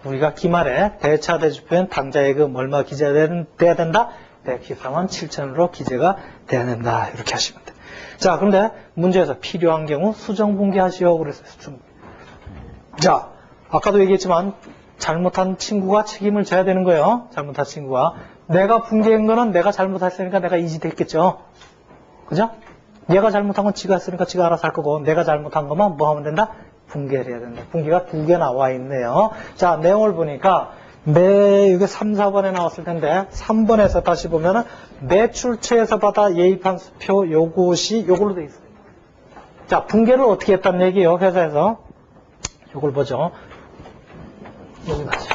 우리가 기말에 대차대주표엔 당좌예금 얼마 기재돼야 된다? 114만 7천으로 기재가 돼야 된다. 이렇게 하시면 돼요. 자, 그런데 문제에서 필요한 경우 수정분개하시오 그랬어요. 수정분개. 자, 아까도 얘기했지만 잘못한 친구가 책임을 져야 되는 거예요. 잘못한 친구가. 내가 분개한 거는 내가 잘못했으니까 내가 이지됐겠죠. 그죠? 얘가 잘못한 건 지가 했으니까 지가 알아서 할 거고 내가 잘못한 것만 뭐 하면 된다? 분개를 해야 된다. 분개가 2개 나와 있네요. 자, 내용을 보니까 이게 3, 4번에 나왔을 텐데 3번에서 다시 보면은 매출처에서 받아 예입한 수표 요것이 요걸로 돼 있어요. 자, 분개를 어떻게 했다는 얘기예요. 회사에서. 요걸 보죠. 여기 가죠.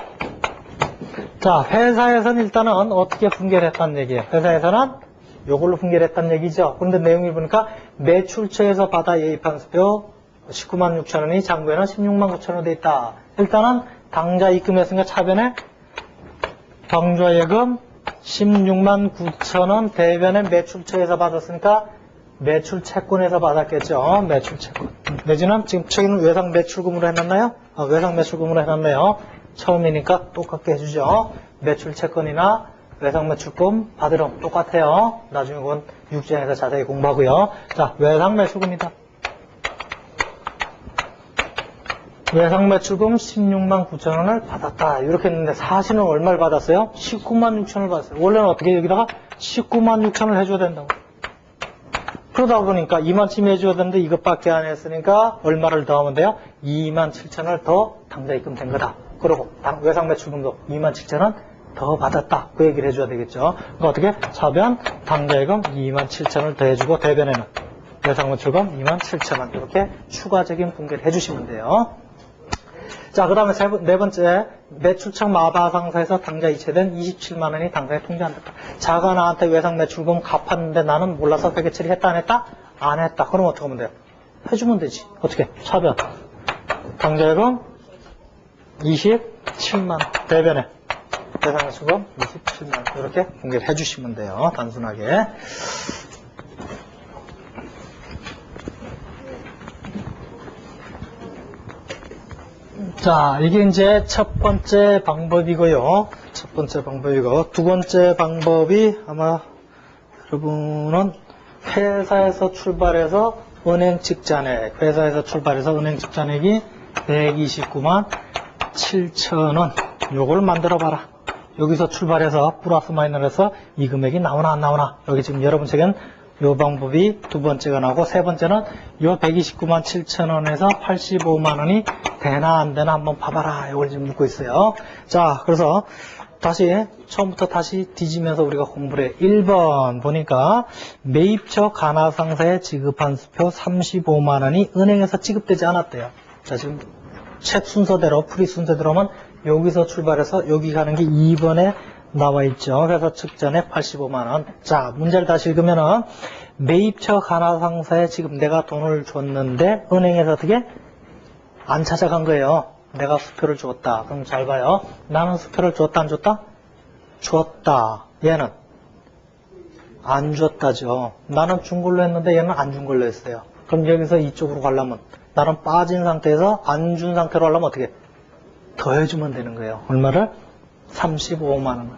자, 회사에서는 일단은 어떻게 분개를 했다는 얘기예요. 회사에서는 요걸로 분개를 했다는 얘기죠. 그런데 내용을 보니까 매출처에서 받아 예입한 수표 19만 6천 원이 장부에는 16만 9천 원 돼 있다. 일단은 당좌 입금했으니까 차변에 당좌예금 16만 9천 원 대변에 매출처에서 받았으니까 매출채권에서 받았겠죠. 매출채권. 내지는 지금 저기는 외상 매출금으로 해놨나요? 외상 매출금으로 해놨네요. 처음이니까 똑같게 해주죠. 매출채권이나 외상 매출금 받으럼 똑같아요. 나중에 그건 6장에서 자세히 공부하고요. 자, 외상 매출금이다. 외상 매출금 16만 9천 원을 받았다. 이렇게 했는데 사실은 얼마를 받았어요? 19만 6천 원을 받았어요. 원래는 어떻게 여기다가 19만 6천 원을 해줘야 된다고. 그러다 보니까 2만7천 해줘야 되는데 이것밖에 안 했으니까 얼마를 더하면 돼요? 27,000을 더 당좌 입금된 거다. 그리고 외상 매출금도 27,000원 더 받았다. 그 얘기를 해줘야 되겠죠. 그러니까 어떻게? 차변 당좌예금 27,000을 더해주고 대변에는 외상 매출금 27,000원 이렇게 추가적인 공개를 해주시면 돼요. 자, 그 다음에 네 번째, 매출청 마바상사에서 당좌 이체된 27만 원이 당좌에 통지 안 됐다. 자가 나한테 외상 매출금 갚았는데 나는 몰라서 회계 처리했다, 안 했다? 안 했다. 그럼 어떻게 하면 돼요? 해주면 되지. 어떻게? 차변. 당좌예금 27만 원. 대변에 외상 매출금 27만 원. 이렇게 공개를 해주시면 돼요. 단순하게. 자, 이게 이제 첫 번째 방법이고요. 첫 번째 방법이고, 두 번째 방법이 아마 여러분은 회사에서 출발해서 은행 직잔액, 회사에서 출발해서 은행 직잔액이 129만 7천 원. 요걸 만들어 봐라. 여기서 출발해서 플러스 마이너스해서 이 금액이 나오나 안 나오나. 여기 지금 여러분 책엔 요 방법이 두 번째가 나오고, 세 번째는 요 129만 7천 원에서 85만 원이 되나 안 되나 한번 봐봐라. 이걸 지금 묻고 있어요. 자, 그래서 다시 처음부터 다시 뒤지면서 우리가 공부를 해. 1번 보니까 매입처 가나상사에 지급한 수표 35만 원이 은행에서 지급되지 않았대요. 자, 지금 책 순서대로 풀이 순서대로 하면 여기서 출발해서 여기 가는 게 2번에 나와 있죠. 회사 측 전에 85만 원. 자, 문제를 다시 읽으면은 매입처 가나상사에 지금 내가 돈을 줬는데 은행에서 어떻게 안 찾아간 거예요. 내가 수표를 줬다. 그럼 잘 봐요. 나는 수표를 줬다 안 줬다? 줬다. 얘는 안 줬다죠. 나는 준 걸로 했는데 얘는 안 준 걸로 했어요. 그럼 여기서 이쪽으로 가려면 나는 빠진 상태에서 안 준 상태로 하려면 어떻게? 더해주면 되는 거예요. 얼마를? 35만 원.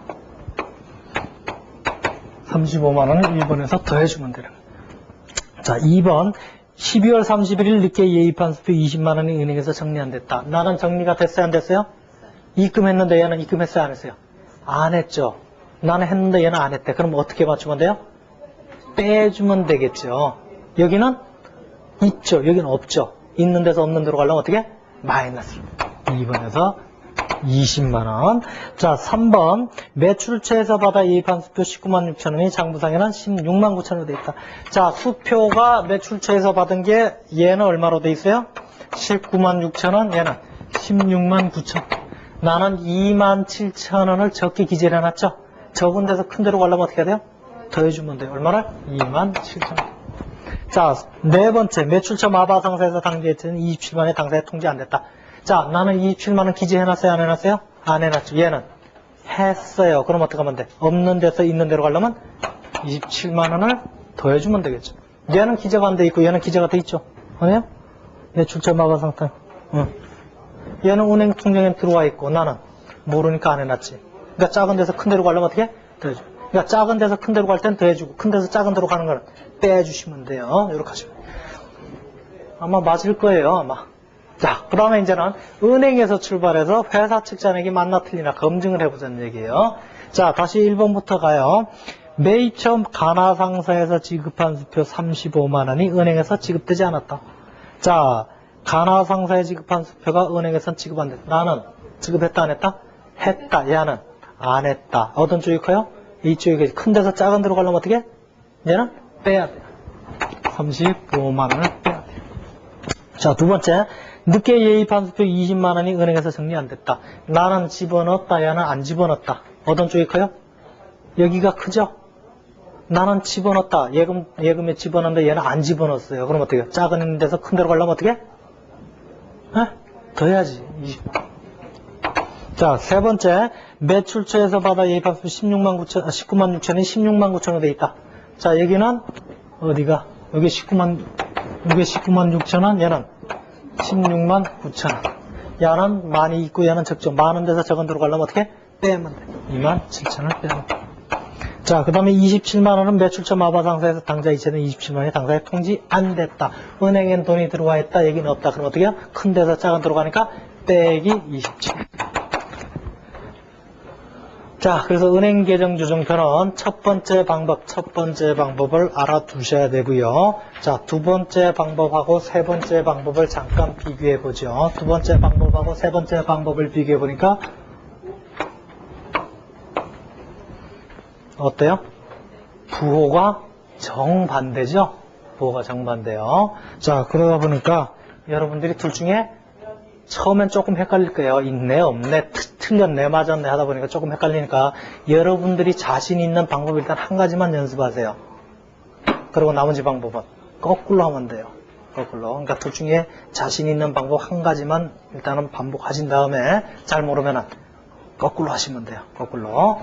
35만 원을 1번에서 더해주면 되는 거예요. 자, 2번. 12월 31일 늦게 예입한 수표 20만 원이 은행에서 정리 안 됐다. 나는 정리가 됐어요, 안 됐어요? 입금했는데 얘는 입금했어요, 안 했어요? 안 했죠. 나는 했는데 얘는 안 했대. 그럼 어떻게 맞추면 돼요? 빼주면 되겠죠. 여기는 있죠. 여기는 없죠. 있는 데서 없는 데로 가려면 어떻게? 마이너스. 2번에서 20만 원. 자, 3번. 매출처에서 받아 예입한 수표 19만 6천 원이 장부상에는 16만 9천 원으로 돼 있다. 자, 수표가 매출처에서 받은 게 얘는 얼마로 돼 있어요? 19만 6천 원, 얘는 16만 9천 원. 나는 2만 7천 원을 적게 기재를 해놨죠? 적은 데서 큰 데로 가려면 어떻게 해야 돼요? 더해주면 돼요. 얼마를? 2만 7천 원. 자, 네 번째. 매출처 마바상사에서 당기했던 27만원의 당사에 통지 안 됐다. 자, 나는 27만원 기재해놨어요? 안 해놨어요? 안 해놨죠. 얘는 했어요. 그럼 어떻게 하면 돼? 없는 데서 있는 데로 가려면 27만원을 더해주면 되겠죠. 얘는 기재가 안 돼 있고 얘는 기재가 돼 있죠. 아니에요? 매출처 마바상사. 응. 얘는 은행 통장에 들어와 있고 나는 모르니까 안 해놨지. 그러니까 작은 데서 큰 데로 가려면 어떻게? 더해줘. 그러니까 작은 데서 큰 데로 갈 땐 더해주고 큰 데서 작은 데로 가는 거는 빼주시면 돼요. 이렇게 하시면 아마 맞을 거예요. 아마. 자, 그 다음에 이제는 은행에서 출발해서 회사 측 잔액이 맞나 틀리나 검증을 해보자는 얘기예요. 자, 다시 1번부터 가요. 매입처 가나상사에서 지급한 수표 35만 원이 은행에서 지급되지 않았다. 자, 가나상사에 지급한 수표가 은행에선 지급 안 됐다. 나는 지급했다 안 했다? 했다. 얘는 안 했다. 어떤 쪽이 커요? 이쪽이 큰 데서 작은 데로 가려면 어떻게? 얘는 빼야 돼요. 35만 원을 빼야 돼요. 자, 두 번째. 늦게 예입한 수표 20만 원이 은행에서 정리 안 됐다. 나는 집어넣었다. 얘는 안 집어넣었다. 어떤 쪽이 커요? 여기가 크죠? 나는 집어넣었다. 예금에 집어넣는데 얘는 안 집어넣었어요. 그럼 어떻게 해요? 작은 데서 큰 데로 가려면 어떻게 해? 더 해야지. 20. 자, 세 번째. 매출처에서 받아 예입한 수표 19만 6천이 16만 9천으로 돼 있다. 자, 여기는 어디가? 여기 19만 6천 원, 얘는 16만 9천 원. 얘는 많이 있고 얘는 적죠. 많은 데서 적은 데로 가려면 어떻게? 빼면 돼. 2만 7천 원 빼면 돼. 자, 그 다음에 27만 원은 매출처 마바상사에서 당좌 이체된 27만 원이 당사에 통지 안 됐다. 은행엔 돈이 들어와 있다. 얘기는 없다. 그럼 어떻게 해요? 큰 데서 작은 데로 가니까 빼기 27. 자, 그래서 은행 계정 조정표는 첫 번째 방법을 알아두셔야 되고요. 자, 두 번째 방법하고 세 번째 방법을 잠깐 비교해 보죠. 두 번째 방법하고 세 번째 방법을 비교해 보니까 어때요? 부호가 정반대죠? 부호가 정반대요. 자, 그러다 보니까 여러분들이 둘 중에 처음엔 조금 헷갈릴 거예요. 있네, 없네, 틀렸네, 맞았네 하다 보니까 조금 헷갈리니까 여러분들이 자신 있는 방법 일단 한 가지만 연습하세요. 그리고 나머지 방법은 거꾸로 하면 돼요. 거꾸로. 그러니까 둘 중에 자신 있는 방법 한 가지만 일단은 반복하신 다음에 잘 모르면은 거꾸로 하시면 돼요. 거꾸로.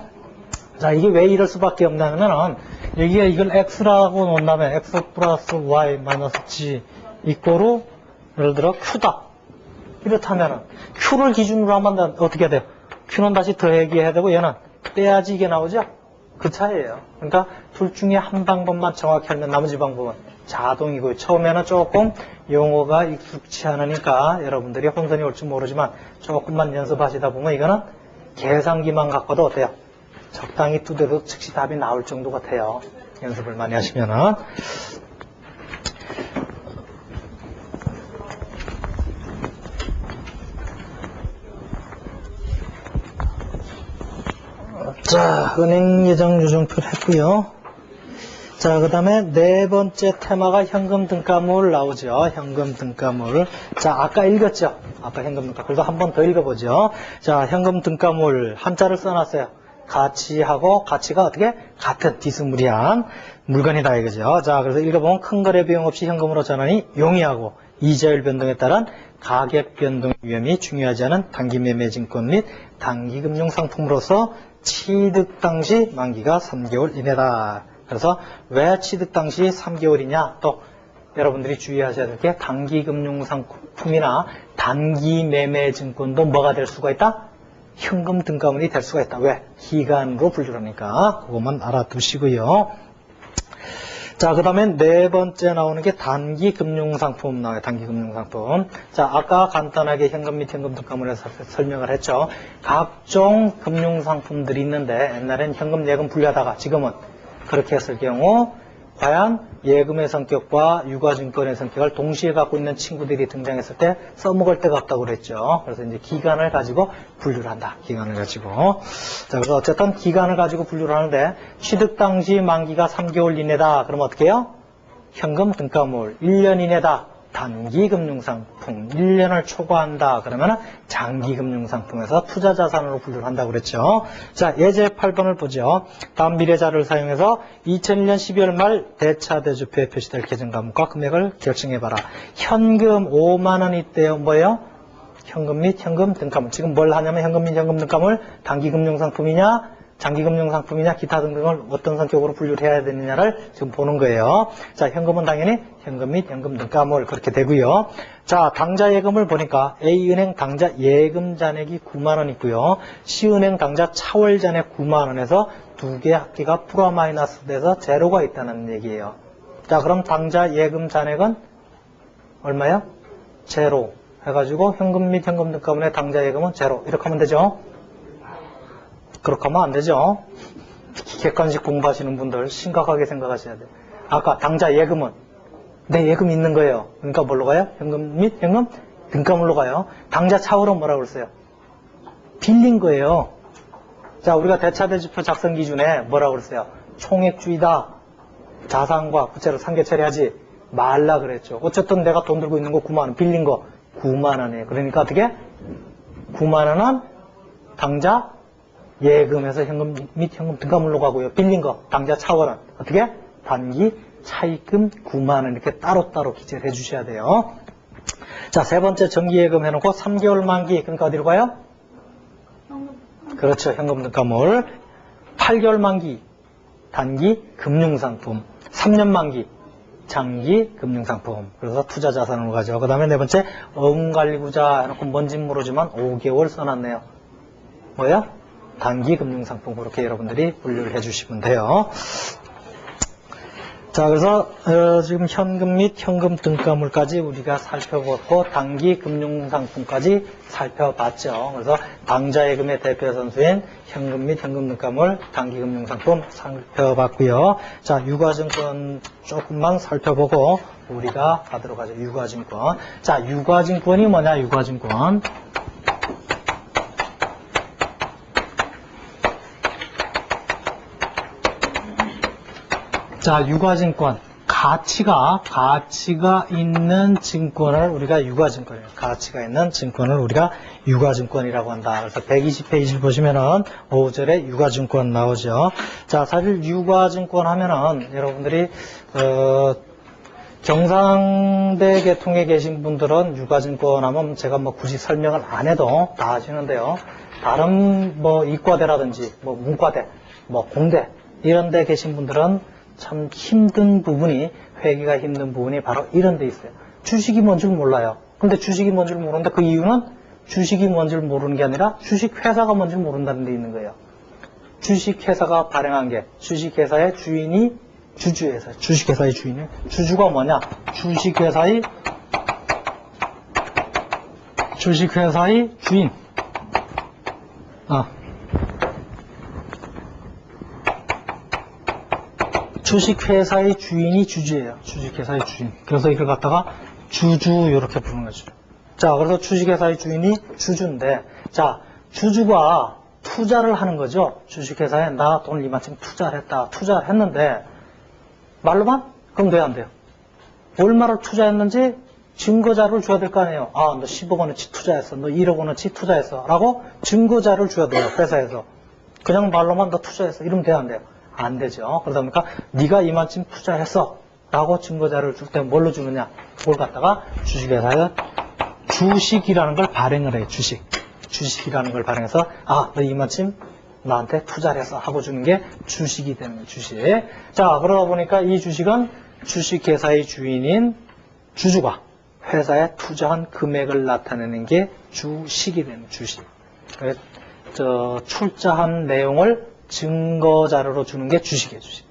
자, 이게 왜 이럴 수밖에 없냐면은 여기가 이걸 x라고 놓는다면 x 플러스 y 마이너스 g 이꼬로 예를 들어 q다. 이렇다면은 q를 기준으로 하면 어떻게 해야 돼요? q는 다시 더하기 해야 되고 얘는 빼야지 이게 나오죠? 그 차이예요. 그러니까 둘 중에 한 방법만 정확히 하면 나머지 방법은 자동이고요. 처음에는 조금 용어가 익숙치 않으니까 여러분들이 혼선이 올지 모르지만 조금만 연습하시다 보면 이거는 계산기만 갖고도 어때요? 적당히 두드려도 즉시 답이 나올 정도 같아요. 연습을 많이 하시면은. 자, 은행 예정 조정표를 했고요. 자, 그 다음에 네 번째 테마가 현금 등가물 나오죠. 현금 등가물. 자, 아까 읽었죠? 아까 현금 등가물. 그래도 한 번 더 읽어보죠. 자, 현금 등가물 한자를 써놨어요. 가치하고 가치가 어떻게? 같은 비스무리한 물건이다 이거죠. 자, 그래서 읽어보면 큰 거래 비용 없이 현금으로 전환이 용이하고 이자율 변동에 따른 가격 변동 위험이 중요하지 않은 단기 매매 증권 및 단기 금융 상품으로서 취득 당시 만기가 3개월 이내다. 그래서 왜 취득 당시 3개월이냐? 또 여러분들이 주의하셔야 될 게 단기 금융 상품이나 단기 매매 증권도 뭐가 될 수가 있다? 현금 등가물이 될 수가 있다. 왜? 기간으로 분류하니까 그것만 알아두시고요. 자, 그 다음에 네 번째 나오는 게 단기 금융상품 나와요. 단기 금융상품. 자, 아까 간단하게 현금 및 현금 등가물에서 설명을 했죠. 각종 금융상품들이 있는데 옛날엔 현금, 예금 분류하다가 지금은 그렇게 했을 경우 과연 예금의 성격과 유가증권의 성격을 동시에 갖고 있는 친구들이 등장했을 때 써먹을 데가 없다고 그랬죠. 그래서 이제 기간을 가지고 분류를 한다. 기간을 가지고. 자, 그래서 어쨌든 기간을 가지고 분류를 하는데 취득 당시 만기가 3개월 이내다. 그럼 어떻게 해요? 현금 등가물 1년 이내다. 단기 금융상품 1년을 초과한다. 그러면 장기 금융상품에서 투자자산으로 분류를 한다고 그랬죠. 자, 예제 8번을 보죠. 다음 미래자료를 사용해서 2001년 12월 말 대차대조표에 표시될 계정과목과 금액을 결정해봐라. 현금 5만 원 있대요. 뭐예요? 현금 및 현금 등가물. 지금 뭘 하냐면 현금 및 현금 등가물 단기 금융상품이냐 장기금융상품이냐 기타 등등을 어떤 성격으로 분류를 해야 되느냐를 지금 보는 거예요. 자, 현금은 당연히 현금 및 현금 등가물 그렇게 되고요. 자, 당좌 예금을 보니까 A은행 당좌 예금 잔액이 9만 원 있고요. C은행 당좌 차월 잔액 9만 원에서 두 개 합계가 플러스 마이너스 돼서 제로가 있다는 얘기예요. 자, 그럼 당좌 예금 잔액은 얼마요? 제로 해가지고 현금 및 현금 등가물의 당좌 예금은 제로 이렇게 하면 되죠. 그렇게 하면 안 되죠. 객관식 공부하시는 분들 심각하게 생각하셔야 돼요. 아까 당좌 예금은 내 예금이 있는 거예요. 그러니까 뭘로 가요? 현금 및 현금 등가물로 가요. 당좌 차월은 뭐라고 그랬어요? 빌린 거예요. 자, 우리가 대차대조표 작성 기준에 뭐라고 그랬어요? 총액주의다. 자산과 부채를 상계 처리하지 말라 그랬죠. 어쨌든 내가 돈 들고 있는 거 9만 원, 빌린 거 9만 원이에요. 그러니까 어떻게? 9만 원은 당좌 예금에서 현금 및 현금 등가물로 가고요. 빌린 거 당좌 차월은 어떻게? 단기 차입금 9만 원 이렇게 따로따로 기재를 해주셔야 돼요. 자, 세 번째 정기예금 해놓고 3개월 만기 그러니까 어디로 가요? 그렇죠. 현금 등가물. 8개월 만기 단기 금융상품 3년 만기 장기 금융상품. 그래서 투자자산으로 가죠. 그 다음에 네 번째 어음관리구자 해놓고 뭔진 모르지만 5개월 써놨네요. 뭐야? 단기 금융상품 그렇게 여러분들이 분류를 해주시면 돼요. 자, 그래서 지금 현금 및 현금 등가물까지 우리가 살펴봤고 단기 금융상품까지 살펴봤죠. 그래서 당좌예금의 대표 선수인 현금 및 현금 등가물, 단기 금융상품 살펴봤고요. 자, 유가증권 조금만 살펴보고 우리가 가도록 하죠. 유가증권. 자, 유가증권이 뭐냐? 유가증권. 자, 유가증권. 가치가 있는 증권을 우리가 유가증권이에요. 가치가 있는 증권을 우리가 유가증권이라고 한다. 그래서 120페이지를 보시면은 5절에 유가증권 나오죠. 자, 사실 유가증권 하면은 여러분들이, 경상대 계통에 계신 분들은 유가증권 하면 제가 뭐 굳이 설명을 안 해도 다 아시는데요. 다른 뭐 이과대라든지 뭐 문과대, 뭐 공대 이런 데 계신 분들은 참 힘든 부분이, 회계가 힘든 부분이 바로 이런 데 있어요. 주식이 뭔 줄 몰라요. 근데 주식이 뭔 줄 모르는데 그 이유는 주식이 뭔 줄 모르는 게 아니라 주식회사가 뭔 줄 모른다는 데 있는 거예요. 주식회사가 발행한 게, 주식회사의 주인이 주주회사, 주식회사의 주인이, 주주가 뭐냐? 주식회사의 주인. 주식회사의 주인이 주주예요. 주식회사의 주인. 그래서 이걸 갖다가 주주 이렇게 부르는 거죠. 자, 그래서 주식회사의 주인이 주주인데, 자, 주주가 투자를 하는 거죠. 주식회사에 나 돈을 이만큼 투자를 했다. 투자를 했는데 말로만? 그럼 돼, 안 돼요? 얼마를 투자했는지 증거자료를 줘야 될 거 아니에요. 아, 너 10억 원어치 투자했어. 너 1억 원어치 투자했어. 라고 증거자료를 줘야 돼요. 회사에서. 그냥 말로만 너 투자했어. 이러면 돼, 안 돼요? 안 되죠. 그러다 보니까 네가 이만큼 투자했어 라고 증거자료를 줄 때 뭘로 주느냐? 그걸 갖다가 주식회사에 주식이라는 걸 발행을 해요. 주식이라는 걸 발행해서 아, 너 이만큼 나한테 투자를 했어 하고 주는 게 주식이 되는 거예요. 주식. 자, 그러다 보니까 이 주식은 주식회사의 주인인 주주가 회사에 투자한 금액을 나타내는 게 주식이 되는 거예요. 주식. 출자한 내용을 증거자료로 주는 게 주식이에요, 주식.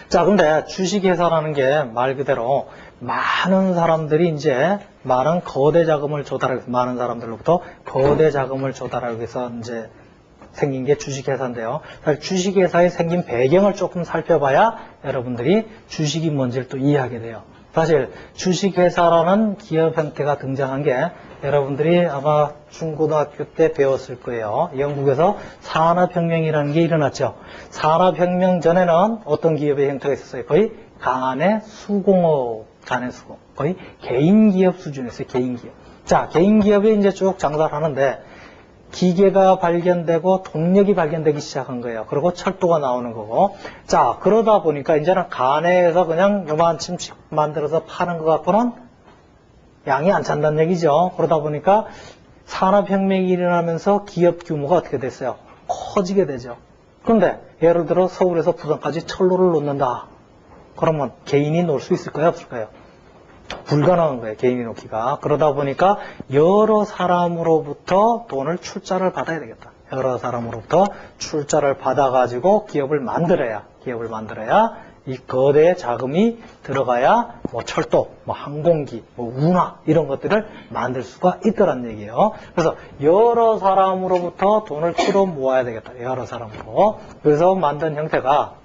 자, 근데 주식회사라는 게 말 그대로 많은 사람들이 이제 많은 거대 자금을 조달하기 위해서, 많은 사람들로부터 거대 자금을 조달하기 위해서 이제 생긴 게 주식회사인데요. 사실 주식회사에 생긴 배경을 조금 살펴봐야 여러분들이 주식이 뭔지를 또 이해하게 돼요. 사실 주식회사라는 기업 형태가 등장한 게 여러분들이 아마 중고등학교 때 배웠을 거예요. 영국에서 산업혁명이라는 게 일어났죠. 산업혁명 전에는 어떤 기업의 형태가 있었어요? 거의 간의 수공업, 거의 개인기업 수준이었어요. 개인기업. 자, 개인기업이 이제 쭉 장사를 하는데 기계가 발견되고 동력이 발견되기 시작한 거예요. 그리고 철도가 나오는 거고. 자, 그러다 보니까 이제는 간에서 그냥 요만큼씩 만들어서 파는 것 갖고는 양이 안 찬다는 얘기죠. 그러다 보니까 산업혁명이 일어나면서 기업 규모가 어떻게 됐어요? 커지게 되죠. 그런데 예를 들어 서울에서 부산까지 철로를 놓는다. 그러면 개인이 놓을 수 있을까요? 없을까요? 불가능한 거예요. 개인이 놓기가. 그러다 보니까 여러 사람으로부터 돈을 출자를 받아야 되겠다. 여러 사람으로부터 출자를 받아가지고 기업을 만들어야 이 거대 자금이 들어가야 뭐 철도, 뭐 항공기, 뭐 운하 이런 것들을 만들 수가 있더란 얘기예요. 그래서 여러 사람으로부터 돈을 끌어 모아야 되겠다. 여러 사람으로. 그래서 만든 형태가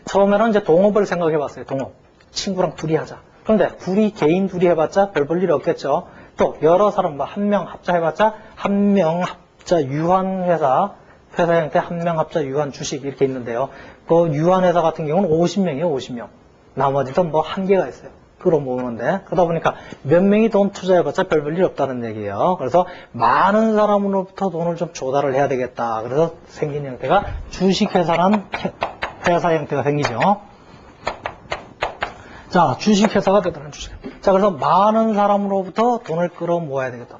처음에는 이제 동업을 생각해 봤어요. 동업. 친구랑 둘이 하자. 그런데 개인 둘이 해봤자 별 볼 일이 없겠죠. 또 여러 사람, 뭐 한 명 합자 해봤자 한 명 합자 유한회사 형태 한 명 합자 유한 주식 이렇게 있는데요. 그 유한회사 같은 경우는 50명이에요. 50명. 나머지도 뭐 한계가 있어요. 끌어모으는데. 그러다 보니까 몇 명이 돈 투자해봤자 별 볼 일 없다는 얘기예요. 그래서 많은 사람으로부터 돈을 좀 조달을 해야 되겠다. 그래서 생긴 형태가 주식회사라는 회사 형태가 생기죠. 자, 주식회사가 되더라는 주식. 자, 그래서 많은 사람으로부터 돈을 끌어 모아야 되겠다.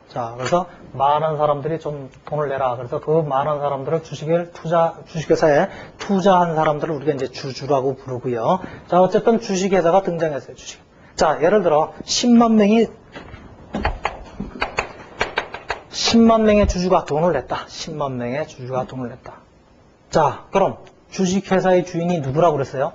자, 그래서 많은 사람들이 좀 돈을 내라. 그래서 그 많은 사람들을 주식회사에 투자한 사람들을 우리가 이제 주주라고 부르고요. 자, 어쨌든 주식회사가 등장했어요, 주식. 자, 예를 들어 10만 명의 주주가 돈을 냈다. 10만 명의 주주가 돈을 냈다. 자, 그럼 주식회사의 주인이 누구라고 그랬어요?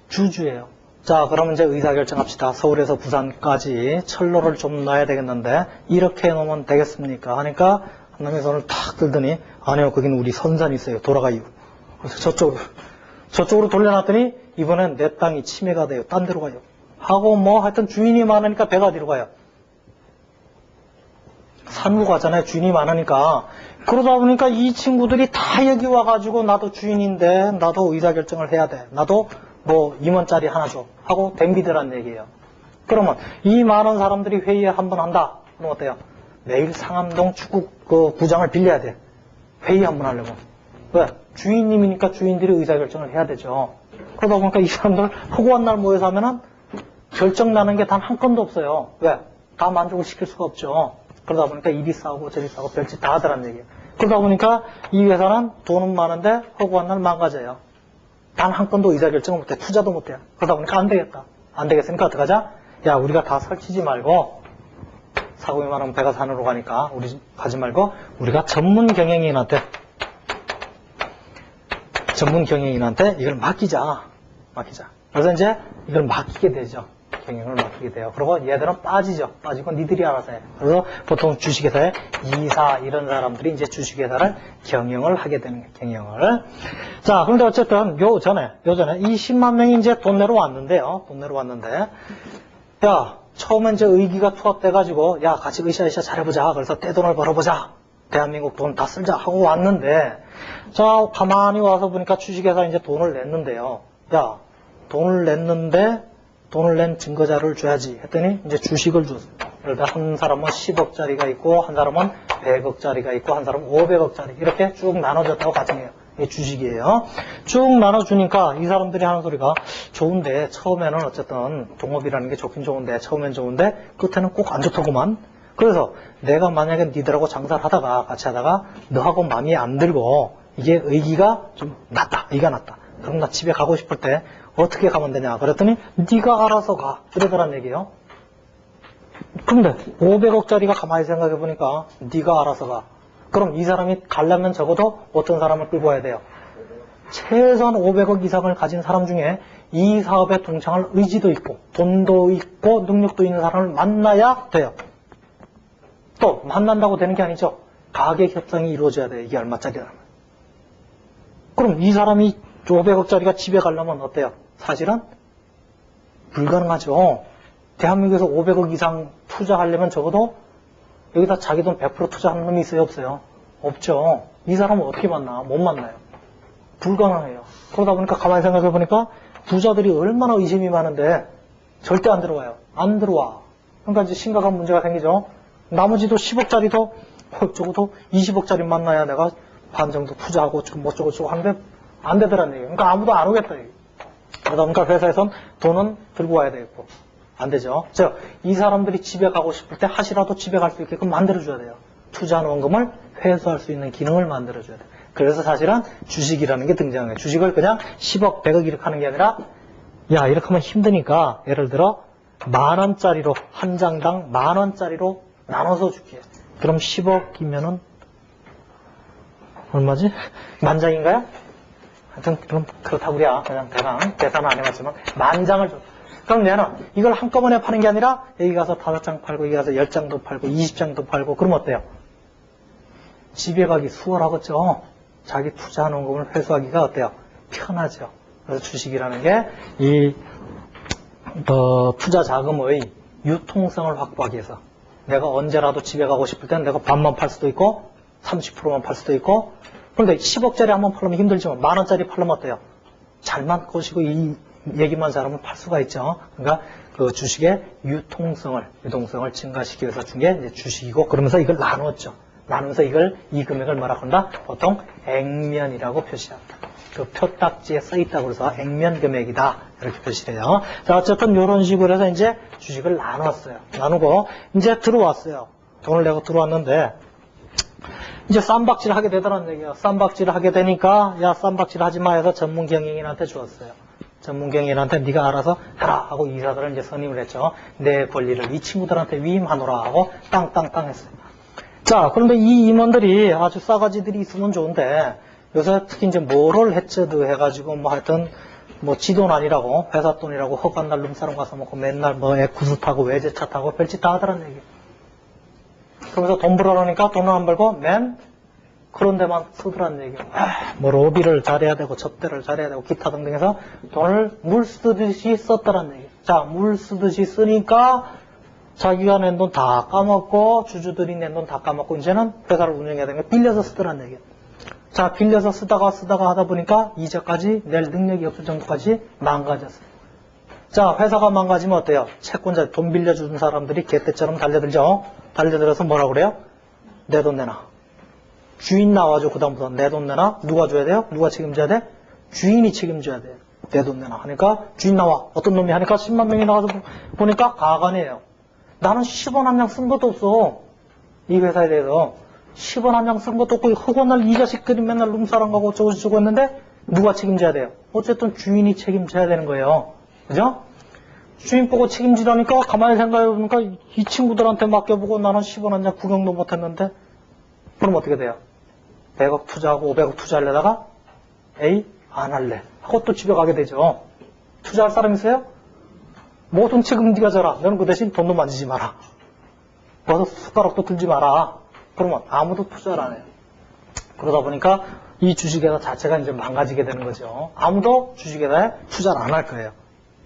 주주예요. 자, 그러면 이제 의사결정합시다. 서울에서 부산까지 철로를 좀 놔야 되겠는데 이렇게 해놓으면 되겠습니까? 하니까 한 놈이 손을 탁 들더니 아니요, 거기는 우리 선산이 있어요. 돌아가요. 그래서 저쪽으로 돌려놨더니 이번엔 내 땅이 침해가 돼요. 딴 데로 가요. 하고 뭐 하여튼 주인이 많으니까 배가 뒤로 가요. 산으로 가잖아요. 주인이 많으니까. 그러다 보니까 이 친구들이 다 여기 와가지고 나도 주인인데 나도 의사결정을 해야 돼. 나도 뭐 임원짜리 하나 줘. 하고 덤비더란 얘기예요. 그러면 이 많은 사람들이 회의에 한 번 한다. 그럼 어때요? 내일 상암동 축구 그 구장을 빌려야 돼. 회의 한 번 하려고. 왜? 주인님이니까 주인들이 의사결정을 해야 되죠. 그러다 보니까 이 사람들 허구한 날 모여서 하면은 결정 나는 게 단 한 건도 없어요. 왜? 다 만족을 시킬 수가 없죠. 그러다 보니까 이리 싸우고 저리 싸우고 별짓 다 하더란 얘기예요. 그러다 보니까 이 회사는 돈은 많은데 허구한 날 망가져요. 단 한 건도 의사결정을 못해. 투자도 못해요. 그러다 보니까 안 되겠다. 안 되겠으니까 어떡하자? 야, 우리가 다 설치지 말고 사고이 말하면 배가 산으로 가니까 우리 가지 말고 우리가 전문 경영인한테 이걸 맡기자. 그래서 이제 이걸 맡기게 되죠. 경영을 맡기게 돼요. 그리고 얘들은 빠지죠. 빠지고 니들이 알아서 해. 그래서 보통 주식회사의 이사 이런 사람들이 이제 주식회사를 경영을 하게 되는 거예요. 경영을. 자, 그런데 어쨌든 요전에 이 10만 명이 이제 돈 내러 왔는데요. 야, 처음엔 이제 의기가 투합돼가지고 야, 같이 으쌰으쌰 잘해보자. 그래서 떼돈을 벌어보자. 대한민국 돈 다 쓸자 하고 왔는데, 자, 가만히 와서 보니까 주식회사 이제 돈을 냈는데요. 야, 돈을 낸 증거자료를 줘야지 했더니 이제 주식을 줬어요. 예를 들어 한 사람은 10억짜리가 있고 한 사람은 100억짜리가 있고 한 사람은 500억짜리 이렇게 쭉 나눠줬다고 가정해요. 이게 주식이에요. 쭉 나눠주니까 이 사람들이 하는 소리가 좋은데 처음에는 어쨌든 동업이라는 게 좋긴 좋은데 처음엔 좋은데 끝에는 꼭 안 좋더구만. 그래서 내가 만약에 니들하고 장사를 하다가 같이 하다가 너하고 마음이 안 들고 이게 의기가 좀 낮다. 그럼 나 집에 가고 싶을 때 어떻게 가면 되냐 그랬더니 네가 알아서 가 그러더란 얘기예요. 근데 500억짜리가 가만히 생각해 보니까 네가 알아서 가. 그럼 이 사람이 가려면 적어도 어떤 사람을 끌고 와야 돼요? 최소한 500억 이상을 가진 사람 중에 이 사업에 동참할 의지도 있고 돈도 있고 능력도 있는 사람을 만나야 돼요. 또 만난다고 되는 게 아니죠. 가격 협상이 이루어져야 돼요. 이게 얼마짜리라면. 그럼 이 사람이 500억짜리가 집에 가려면 어때요? 사실은 불가능하죠. 대한민국에서 500억 이상 투자하려면 적어도 여기다 자기 돈 100% 투자하는 놈이 있어요? 없어요? 없죠. 이 사람은 어떻게 만나? 못 만나요. 불가능해요. 그러다 보니까 가만히 생각해 보니까 부자들이 얼마나 의심이 많은데 절대 안 들어와요. 안 들어와. 그러니까 이제 심각한 문제가 생기죠. 나머지도 10억짜리도 적어도 20억짜리 만나야 내가 반 정도 투자하고 좀 어쩌고저쩌고 하는데 안 되더란 얘기예요. 그러니까 아무도 안 오겠다. 그러다 보니까 회사에선 돈은 들고 와야 되겠고 안 되죠. 이 사람들이 집에 가고 싶을 때 하시라도 집에 갈 수 있게끔 만들어줘야 돼요. 투자한 원금을 회수할 수 있는 기능을 만들어줘야 돼요. 그래서 사실은 주식이라는 게 등장해요. 주식을 그냥 10억, 100억 이렇게 하는 게 아니라 야 이렇게 하면 힘드니까 예를 들어 10,000원짜리로 한 장당 10,000원짜리로 나눠서 줄게. 그럼 10억이면은 얼마지? 10,000장인가요? 하여튼 그럼 그렇다고 그래야 그냥 대강 계산은 안 해봤지만 10,000장을 줘. 그럼 얘는 이걸 한꺼번에 파는 게 아니라 여기 가서 5장 팔고 여기 가서 10장도 팔고 20장도 팔고 그러면 어때요? 집에 가기 수월하겠죠. 자기 투자한 원금을 회수하기가 어때요? 편하죠. 그래서 주식이라는 게 이 투자 자금의 유통성을 확보하기 위해서 내가 언제라도 집에 가고 싶을 때는 내가 반만 팔 수도 있고 30%만 팔 수도 있고 그런데 10억짜리 한번 팔려면 힘들지만 10,000원짜리 팔려면 어때요? 잘만 꼬시고 이 얘기만 잘하면 팔 수가 있죠. 그러니까 그 주식의 유동성을 증가시키기 위해서 준 게 이제 주식이고 그러면서 이걸 나눴죠. 나누면서 이 금액을 뭐라고 한다? 보통 액면이라고 표시합니다. 그 표딱지에 써 있다고 그래서 액면 금액이다. 이렇게 표시를 해요. 자, 어쨌든 이런 식으로 해서 이제 주식을 나눴어요. 나누고 이제 들어왔어요. 돈을 내고 들어왔는데 이제 쌈박질 하게 되더라는 얘기예요. 쌈박질을 하게 되니까 야 쌈박질 하지 마 해서 전문 경영인한테 주었어요. 전문 경영인한테 네가 알아서 해라 하고 이사들을 이제 선임을 했죠. 내 권리를 이 친구들한테 위임하노라 하고 땅땅땅 했어요. 자, 그런데 이 임원들이 아주 싸가지들이 있으면 좋은데 요새 특히 이제 모럴 해처드 해가지고 뭐 하여튼 뭐 지 돈 아니라고 회사 돈이라고 허간 날 룸사롱 가서 먹고 맨날 뭐 구스 타고 외제차 타고 별짓 다 하더란 얘기. 그러면서 돈 벌어놓으니까 돈을 안 벌고 맨 그런 데만 쓰더란 얘기. 뭐 로비를 잘해야 되고 접대를 잘해야 되고 기타 등등해서 돈을 물 쓰듯이 썼더란 얘기. 자, 물 쓰듯이 쓰니까 자기가 낸 돈 다 까먹고 주주들이 낸 돈 다 까먹고 이제는 회사를 운영해야 되는 게 빌려서 쓰더란 얘기. 자, 빌려서 쓰다가 하다 보니까 이자까지 낼 능력이 없을 정도까지 망가졌어요. 자, 회사가 망가지면 어때요? 채권자, 돈 빌려주는 사람들이 개떼처럼 달려들죠? 달려들어서 뭐라 그래요? 내 돈 내놔. 주인 나와줘, 그다음부터. 내 돈 내놔. 누가 줘야 돼요? 누가 책임져야 돼? 주인이 책임져야 돼요. 내 돈 내놔. 하니까 주인 나와. 어떤 놈이 하니까 10만 명이 나가서 보니까 가관이에요. 나는 10원 한 장 쓴 것도 없어. 이 회사에 대해서. 10원 한 장 쓴 것도 없고 흑원날 이 자식들이 맨날 룸사랑 가고 어쩌고 했는데 누가 책임져야 돼요? 어쨌든 주인이 책임져야 되는 거예요. 그죠? 주인 보고 책임지라니까 가만히 생각해보니까 이 친구들한테 맡겨보고 나는 10원 한 장 구경도 못했는데 그럼 어떻게 돼요? 100억 투자하고 500억 투자하려다가 에이 안 할래 하고 또 집에 가게 되죠. 투자할 사람 있어요? 모든 책임 네가 져라. 너는 그 대신 돈도 만지지 마라. 와서 숟가락도 들지 마라. 그러면 아무도 투자를 안 해요. 그러다 보니까 이 주식회사 자체가 이제 망가지게 되는 거죠. 아무도 주식회사에 투자를 안 할 거예요.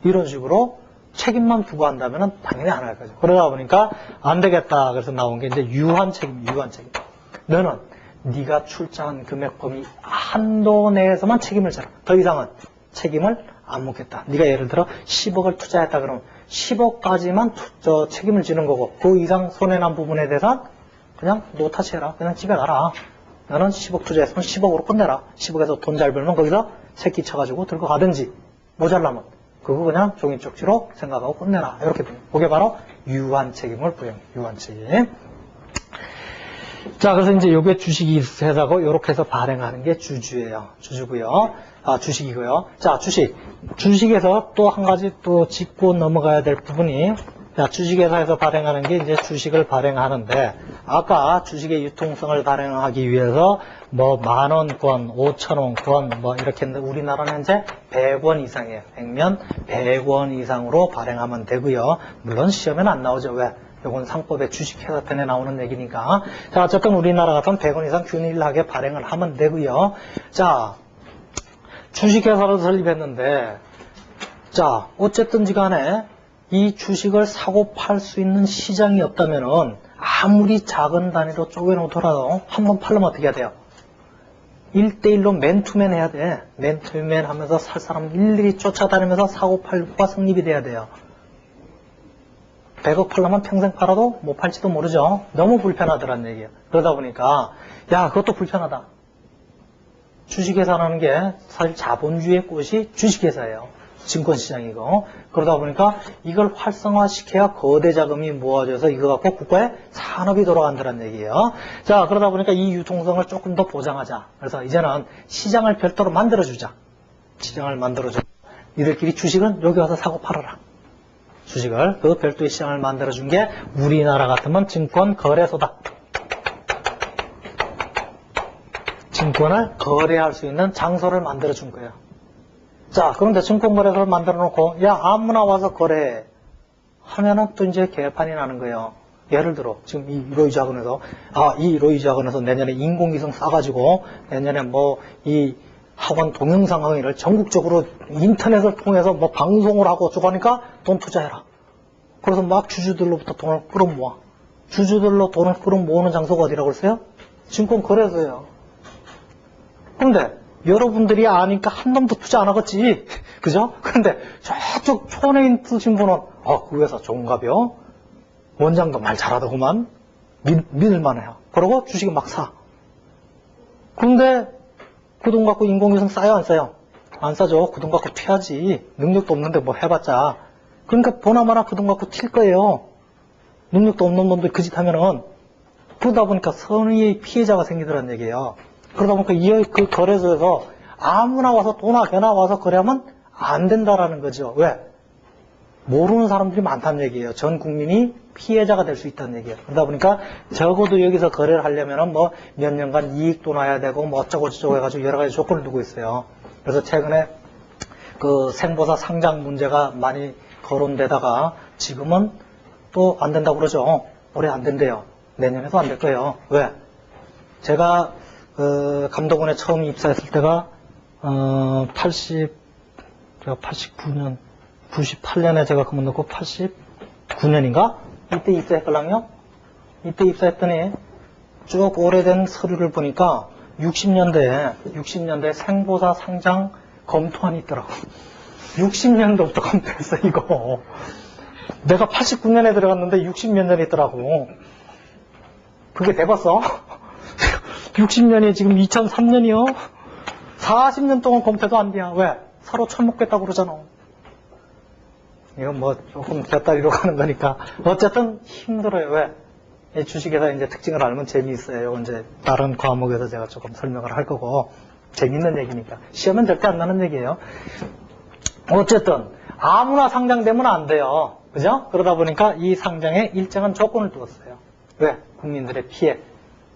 이런 식으로 책임만 두고 한다면 당연히 안 할 거죠. 그러다 보니까 안 되겠다. 그래서 나온 게 이제 유한 책임. 너는 네가 출자한 금액 범위 한도 내에서만 책임을 져라. 더 이상은 책임을 안 묻겠다. 네가 예를 들어 10억을 투자했다 그러면 10억까지만 책임을 지는 거고 그 이상 손해난 부분에 대해서는 그냥 너 탓해라. 그냥 집에 가라. 너는 10억 투자했으면 10억으로 끝내라. 10억에서 돈 잘 벌면 거기서 새끼 쳐가지고 들고 가든지 모자라면 그거 그냥 종이 쪽지로 생각하고 끝내라. 이렇게 됩니다. 그게 바로 유한 책임을 부여해요. 유한 책임. 자, 그래서 이제 요게 주식이 회사고 이렇게 해서 발행하는 게 주주예요. 주주고요. 주식이고요. 자, 주식에서 또 한 가지 또 짚고 넘어가야 될 부분이 자, 주식회사에서 발행하는 게 이제 주식을 발행하는데 아까 주식의 유통성을 발행하기 위해서 뭐 10,000원권, 5,000원권 뭐 이렇게 했는데 우리나라는 이제 100원 이상이에요. 100면 100원 이상으로 발행하면 되고요. 물론 시험에는 안 나오죠. 왜? 이건 상법의 주식회사 편에 나오는 얘기니까. 자, 어쨌든 우리나라 같은 100원 이상 균일하게 발행을 하면 되고요. 자, 주식회사를 설립했는데 자, 어쨌든지 간에 이 주식을 사고 팔 수 있는 시장이 없다면은 아무리 작은 단위로 쪼개놓더라도 한번 팔려면 어떻게 해야 돼요? 1대1로 맨투맨 해야 돼. 맨투맨 하면서 살 사람 일일이 쫓아다니면서 사고 팔고가 성립이 돼야 돼요. 100억 팔려면 평생 팔아도 못 팔지도 모르죠. 너무 불편하더란 얘기예요. 그러다 보니까 야 그것도 불편하다. 주식회사라는 게 사실 자본주의의 꽃이 주식회사예요. 증권시장이고 그러다 보니까 이걸 활성화시켜야 거대 자금이 모아져서 이거 갖고 국가의 산업이 돌아간다는 얘기예요. 자 그러다 보니까 이 유통성을 조금 더 보장하자. 그래서 이제는 시장을 별도로 만들어주자. 시장을 만들어줘. 이들끼리 주식은 여기 와서 사고 팔아라. 주식을 그 별도의 시장을 만들어준 게 우리나라 같으면 증권거래소다. 증권을 거래할 수 있는 장소를 만들어준 거예요. 자, 그런데 증권거래소를 만들어 놓고, 야, 아무나 와서 거래해. 하면은 또 이제 개판이 나는 거예요. 예를 들어, 지금 이 로이자건에서, 이 로이자건에서 내년에 인공위성 쏴가지고, 내년에 뭐, 이 학원 동영상 강의를 전국적으로 인터넷을 통해서 뭐 방송을 하고 어쩌고 하니까 돈 투자해라. 그래서 막 주주들로부터 돈을 끌어모아. 주주들로 돈을 끌어모으는 장소가 어디라고 그랬어요? 증권거래소예요. 그런데, 여러분들이 아니까 한 놈도 투자 안 하겠지. 그죠? 근데 저쪽 촌에 있으신 분은 그 회사 좋은가벼? 원장도 말 잘하더구만. 믿을만해요. 그러고 주식을 막 사. 근데 그 돈 갖고 인공위성 싸요 안 싸요? 안 싸죠. 그 돈 갖고 튀어야지. 능력도 없는데 뭐 해봤자. 그러니까 보나마나 그 돈 갖고 튈 거예요. 능력도 없는 놈들 그 짓 하면은. 그러다 보니까 선의의 피해자가 생기더란 얘기예요. 그러다 보니까 그 거래소에서 아무나 와서 도나 개나 와서 거래하면 안 된다라는 거죠. 왜? 모르는 사람들이 많다는 얘기예요. 전 국민이 피해자가 될 수 있다는 얘기예요. 그러다 보니까 적어도 여기서 거래를 하려면은 뭐 몇 년간 이익도 나야 되고 뭐 어쩌고 저쩌고 해가지고 여러 가지 조건을 두고 있어요. 그래서 최근에 그 생보사 상장 문제가 많이 거론되다가 지금은 또 안 된다고 그러죠. 올해 안 된대요. 내년에도 안 될 거예요. 왜? 제가 감독원에 처음 입사했을 때가 89년, 98년에 제가 근무 넣고 89년인가? 이때 입사했걸랑요? 이때 입사했더니 쭉 오래된 서류를 보니까 60년대에 생보사 상장 검토안이 있더라고. 60년도부터 검토했어, 이거. 내가 89년에 들어갔는데 60몇 년에 있더라고. 그게 돼봤어? 60년이 지금 2003년이요? 40년 동안 검토도 안 돼야. 왜? 서로 처먹겠다고 그러잖아. 이건 뭐 조금 곁다리로 가는 거니까. 어쨌든 힘들어요. 왜? 이 주식에서 이제 특징을 알면 재미있어요. 이제 다른 과목에서 제가 조금 설명을 할 거고. 재밌는 얘기니까. 시험은 절대 안 나는 얘기예요. 어쨌든 아무나 상장되면 안 돼요. 그죠? 그러다 보니까 이 상장에 일정한 조건을 두었어요. 왜? 국민들의 피해,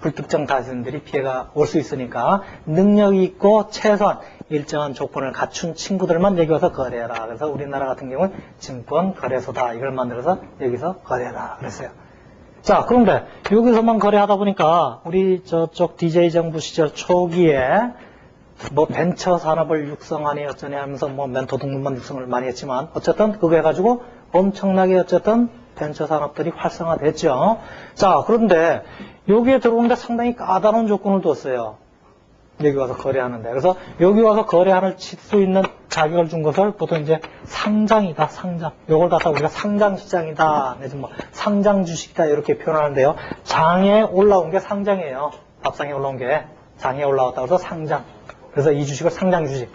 불특정 다수인들이 피해가 올 수 있으니까 능력이 있고 최소한 일정한 조건을 갖춘 친구들만 여기 와서 거래해라. 그래서 우리나라 같은 경우는 증권거래소다. 이걸 만들어서 여기서 거래해라. 그랬어요. 자, 그런데 여기서만 거래하다 보니까 우리 저쪽 DJ 정부 시절 초기에 뭐 벤처 산업을 육성하니 어쩌니 하면서 뭐 멘토 등록만 육성을 많이 했지만 어쨌든 그거 해가지고 엄청나게 어쨌든 벤처 산업들이 활성화됐죠. 자, 그런데 여기에 들어오는데 상당히 까다로운 조건을 뒀어요. 여기 와서 거래하는데. 그래서 여기 와서 거래할 수 있는 자격을 준 것을 보통 이제 상장이다, 상장. 요걸 갖다 우리가 상장시장이다, 내지 뭐 상장 주식이다 이렇게 표현하는데요. 장에 올라온 게 상장이에요. 밥상에 올라온 게 장에 올라왔다고 해서 상장. 그래서 이 주식을 상장 주식.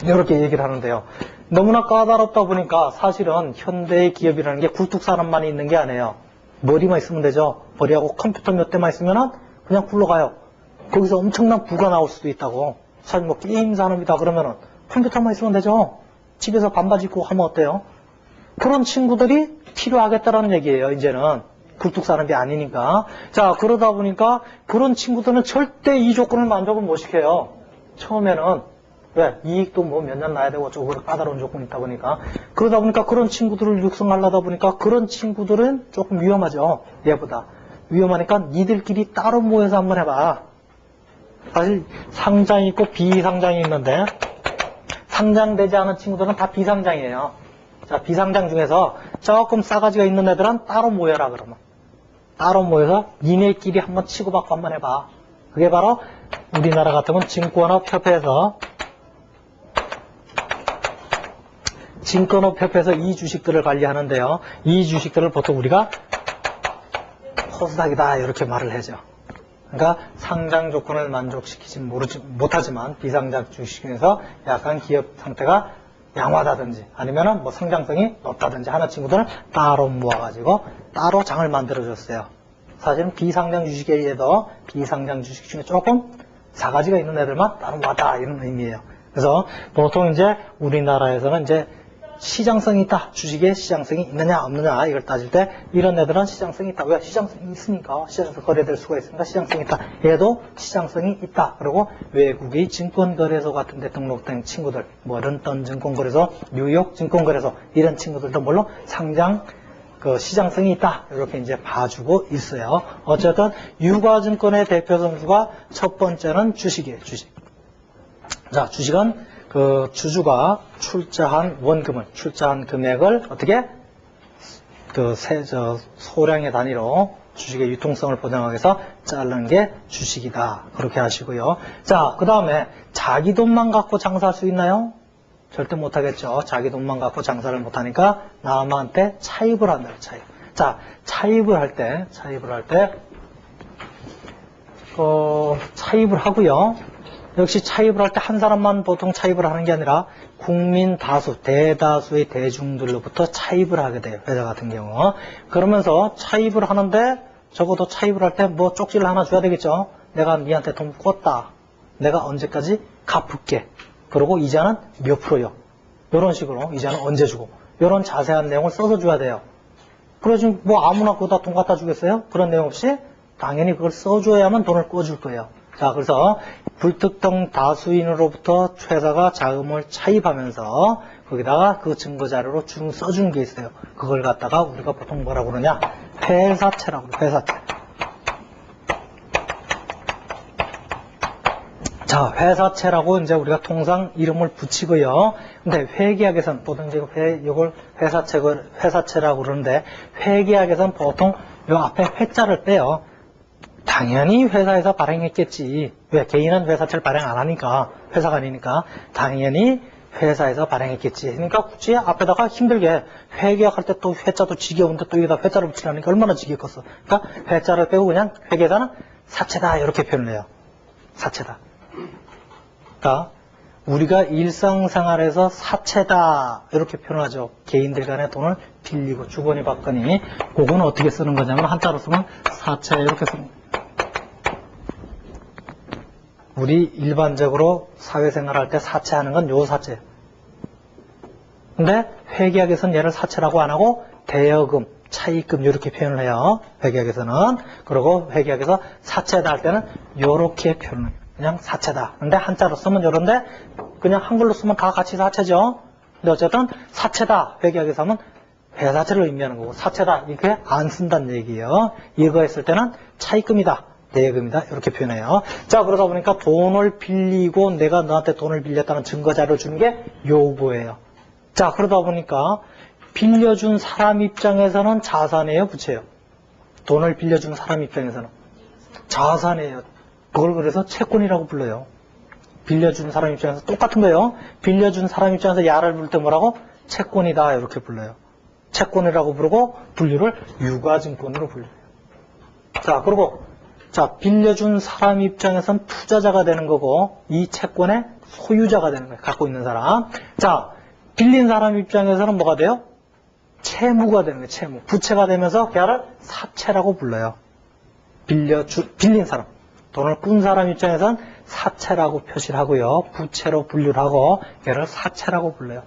이렇게 얘기를 하는데요. 너무나 까다롭다 보니까 사실은 현대의 기업이라는 게 굴뚝산업만 있는 게 아니에요. 머리만 있으면 되죠. 머리하고 컴퓨터 몇 대만 있으면 그냥 굴러가요. 거기서 엄청난 부가 나올 수도 있다고. 사실 뭐 게임 산업이다 그러면은 컴퓨터만 있으면 되죠. 집에서 반바지 입고 하면 어때요? 그런 친구들이 필요하겠다라는 얘기예요. 이제는 굴뚝산업이 아니니까. 자, 그러다 보니까 그런 친구들은 절대 이 조건을 만족을 못 시켜요. 처음에는. 왜? 이익도 뭐 몇 년 나야 되고 어쩌고 까다로운 조건이 있다 보니까. 그러다 보니까 그런 친구들을 육성하려다 보니까 그런 친구들은 조금 위험하죠. 얘보다. 위험하니까 니들끼리 따로 모여서 한번 해봐. 사실 상장이 있고 비상장이 있는데 상장되지 않은 친구들은 다 비상장이에요. 자, 비상장 중에서 조금 싸가지가 있는 애들은 따로 모여라 그러면. 따로 모여서 니네끼리 한번 치고받고 한번 해봐. 그게 바로 우리나라 같으면 증권업협회에서 이 주식들을 관리하는데요. 이 주식들을 보통 우리가 코스닥이다 이렇게 말을 하죠. 그러니까 상장 조건을 만족시키지 못하지만 비상장 주식 중에서 약간 기업 상태가 양호하다든지 아니면은 뭐 성장성이 높다든지 하는 친구들을 따로 모아가지고 따로 장을 만들어줬어요. 사실은 비상장 주식에도 비상장 주식 중에 조금 사가지가 있는 애들만 따로 모았다 이런 의미예요. 그래서 보통 이제 우리나라에서는 이제 시장성이 있다. 주식에 시장성이 있느냐 없느냐 이걸 따질 때 이런 애들은 시장성이 있다. 왜? 시장성이 있으니까. 시장에서 거래될 수가 있으니까 시장성이 있다. 얘도 시장성이 있다. 그리고 외국의 증권거래소 같은 데 등록된 친구들, 뭐 런던 증권거래소, 뉴욕 증권거래소 이런 친구들도 물론 상장 그 시장성이 있다. 이렇게 이제 봐주고 있어요. 어쨌든 유가증권의 대표 선수가 첫 번째는 주식이에요. 주식. 자, 주식은 그 주주가 출자한 원금을, 출자한 금액을 어떻게 소량의 단위로 주식의 유통성을 보장하기 위해서 자르는 게 주식이다. 그렇게 하시고요. 자, 그 다음에 자기 돈만 갖고 장사할 수 있나요? 절대 못하겠죠. 자기 돈만 갖고 장사를 못하니까 남한테 차입을 한다. 차입. 자, 차입을 할 때, 차입을 하고요. 역시 차입을 할 때 한 사람만 보통 차입을 하는 게 아니라 국민 다수, 대다수의 대중들로부터 차입을 하게 돼요. 회사 같은 경우. 그러면서 차입을 하는데 적어도 차입을 할 때 뭐 쪽지를 하나 줘야 되겠죠. 내가 니한테 돈 꿨다. 내가 언제까지 갚을게. 그리고 이자는 몇 프로요. 이런 식으로 이자는 언제 주고. 이런 자세한 내용을 써서 줘야 돼요. 그러지 뭐 아무나 그거다 돈 갖다 주겠어요? 그런 내용 없이 당연히 그걸 써줘야만 돈을 꿔줄 거예요. 자, 그래서 불특정 다수인으로부터 회사가 자금을 차입하면서 거기다가 그 증거 자료로 쭉 써준 게 있어요. 그걸 갖다가 우리가 보통 뭐라고 그러냐? 회사채라고 그래요. 회사채. 자, 회사채라고 이제 우리가 통상 이름을 붙이고요. 근데 회계학에서는 보통 이걸 회사채라고 그러는데 회계학에서는 보통 요 앞에 회자를 빼요. 당연히 회사에서 발행했겠지. 왜? 개인은 회사채를 발행 안 하니까. 회사가 아니니까. 당연히 회사에서 발행했겠지. 그러니까 굳이 앞에다가 힘들게 회계학 할 때 또 회자도 지겨운데 또 여기다 회자를 붙이려니까 얼마나 지겹겠어. 그러니까 회자를 빼고 그냥 회계사는 사채다 이렇게 표현을 해요. 사채다. 그러니까 우리가 일상생활에서 사채다 이렇게 표현하죠. 개인들 간에 돈을 빌리고 주거니 받거니. 그거는 어떻게 쓰는 거냐면 한자로 쓰면 사채 이렇게 쓰는 거예요. 우리 일반적으로 사회생활 할 때 사채하는 건 요 사채예요. 근데 회계학에서는 얘를 사채라고 안 하고 대여금, 차입금 이렇게 표현을 해요. 회계학에서는. 그리고 회계학에서 사채다 할 때는 요렇게 표현을 해요. 그냥 사채다. 근데 한자로 쓰면 요런데 그냥 한글로 쓰면 다 같이 사채죠. 근데 어쨌든 사채다. 회계학에서 하면 회사채를 의미하는 거고 사채다. 이렇게 안 쓴다는 얘기예요. 이거 했을 때는 차입금이다. 대여금이다. 이렇게 표현해요. 자, 그러다 보니까 돈을 빌리고 내가 너한테 돈을 빌렸다는 증거자료를 주는 게 요거예요. 자, 그러다 보니까 빌려준 사람 입장에서는 자산이에요, 부채예요? 돈을 빌려준 사람 입장에서는 자산이에요. 그걸 그래서 채권이라고 불러요. 빌려준 사람 입장에서 똑같은 거예요. 빌려준 사람 입장에서 야를 부를 때 뭐라고? 채권이다 이렇게 불러요. 채권이라고 부르고 분류를 유가증권으로 불려요. 자, 그리고 자, 빌려준 사람 입장에선 투자자가 되는 거고 이 채권의 소유자가 되는 거예요. 갖고 있는 사람. 자, 빌린 사람 입장에서는 뭐가 돼요? 채무가 되는 거예요. 채무. 부채가 되면서 걔를 사채라고 불러요. 빌린 사람. 돈을 꾼 사람 입장에서는 사채라고 표시를 하고요. 부채로 분류를 하고 걔를 사채라고 불러요.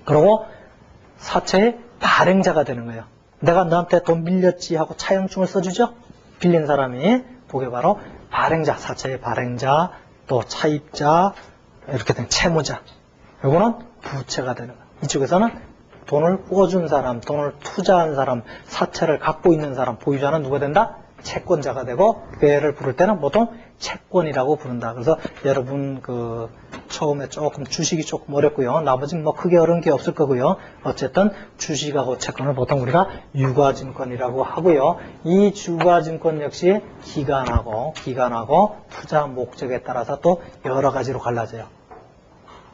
그리고 사채의 발행자가 되는 거예요. 내가 너한테 돈 빌렸지 하고 차용증을 써주죠? 빌린 사람이 그게 바로 발행자, 사채의 발행자, 또 차입자, 이렇게 된 채무자. 이거는 부채가 되는 거예요. 이쪽에서는 돈을 꾸어준 사람, 돈을 투자한 사람, 사채를 갖고 있는 사람, 보유자는 누가 된다? 채권자가 되고 얘를 부를 때는 보통 채권이라고 부른다. 그래서 여러분 처음에 조금 주식이 조금 어렵고요. 나머지는 뭐 크게 어려운 게 없을 거고요. 어쨌든 주식하고 채권을 보통 우리가 유가증권이라고 하고요. 이 유가증권 역시 기간하고 투자 목적에 따라서 또 여러 가지로 갈라져요.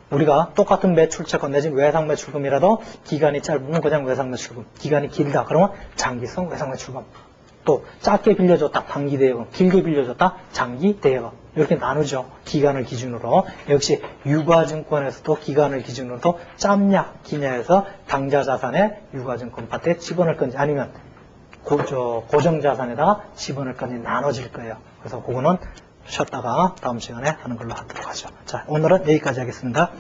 우리가 똑같은 매출채권 내지는 외상매출금이라도 기간이 짧으면 그냥 외상매출금, 기간이 길다 그러면 장기성 외상매출금. 또 작게 빌려줬다 단기 대여금, 길게 빌려줬다 장기 대여금 이렇게 나누죠. 기간을 기준으로. 역시 유가증권에서도 기간을 기준으로 짧냐 기냐에서 당좌자산에 유가증권 파트에 지분을 건지 아니면 고정자산에다가 지분을 건지 나눠질 거예요. 그래서 그거는 쉬었다가 다음 시간에 하는 걸로 하도록 하죠. 자, 오늘은 여기까지 하겠습니다.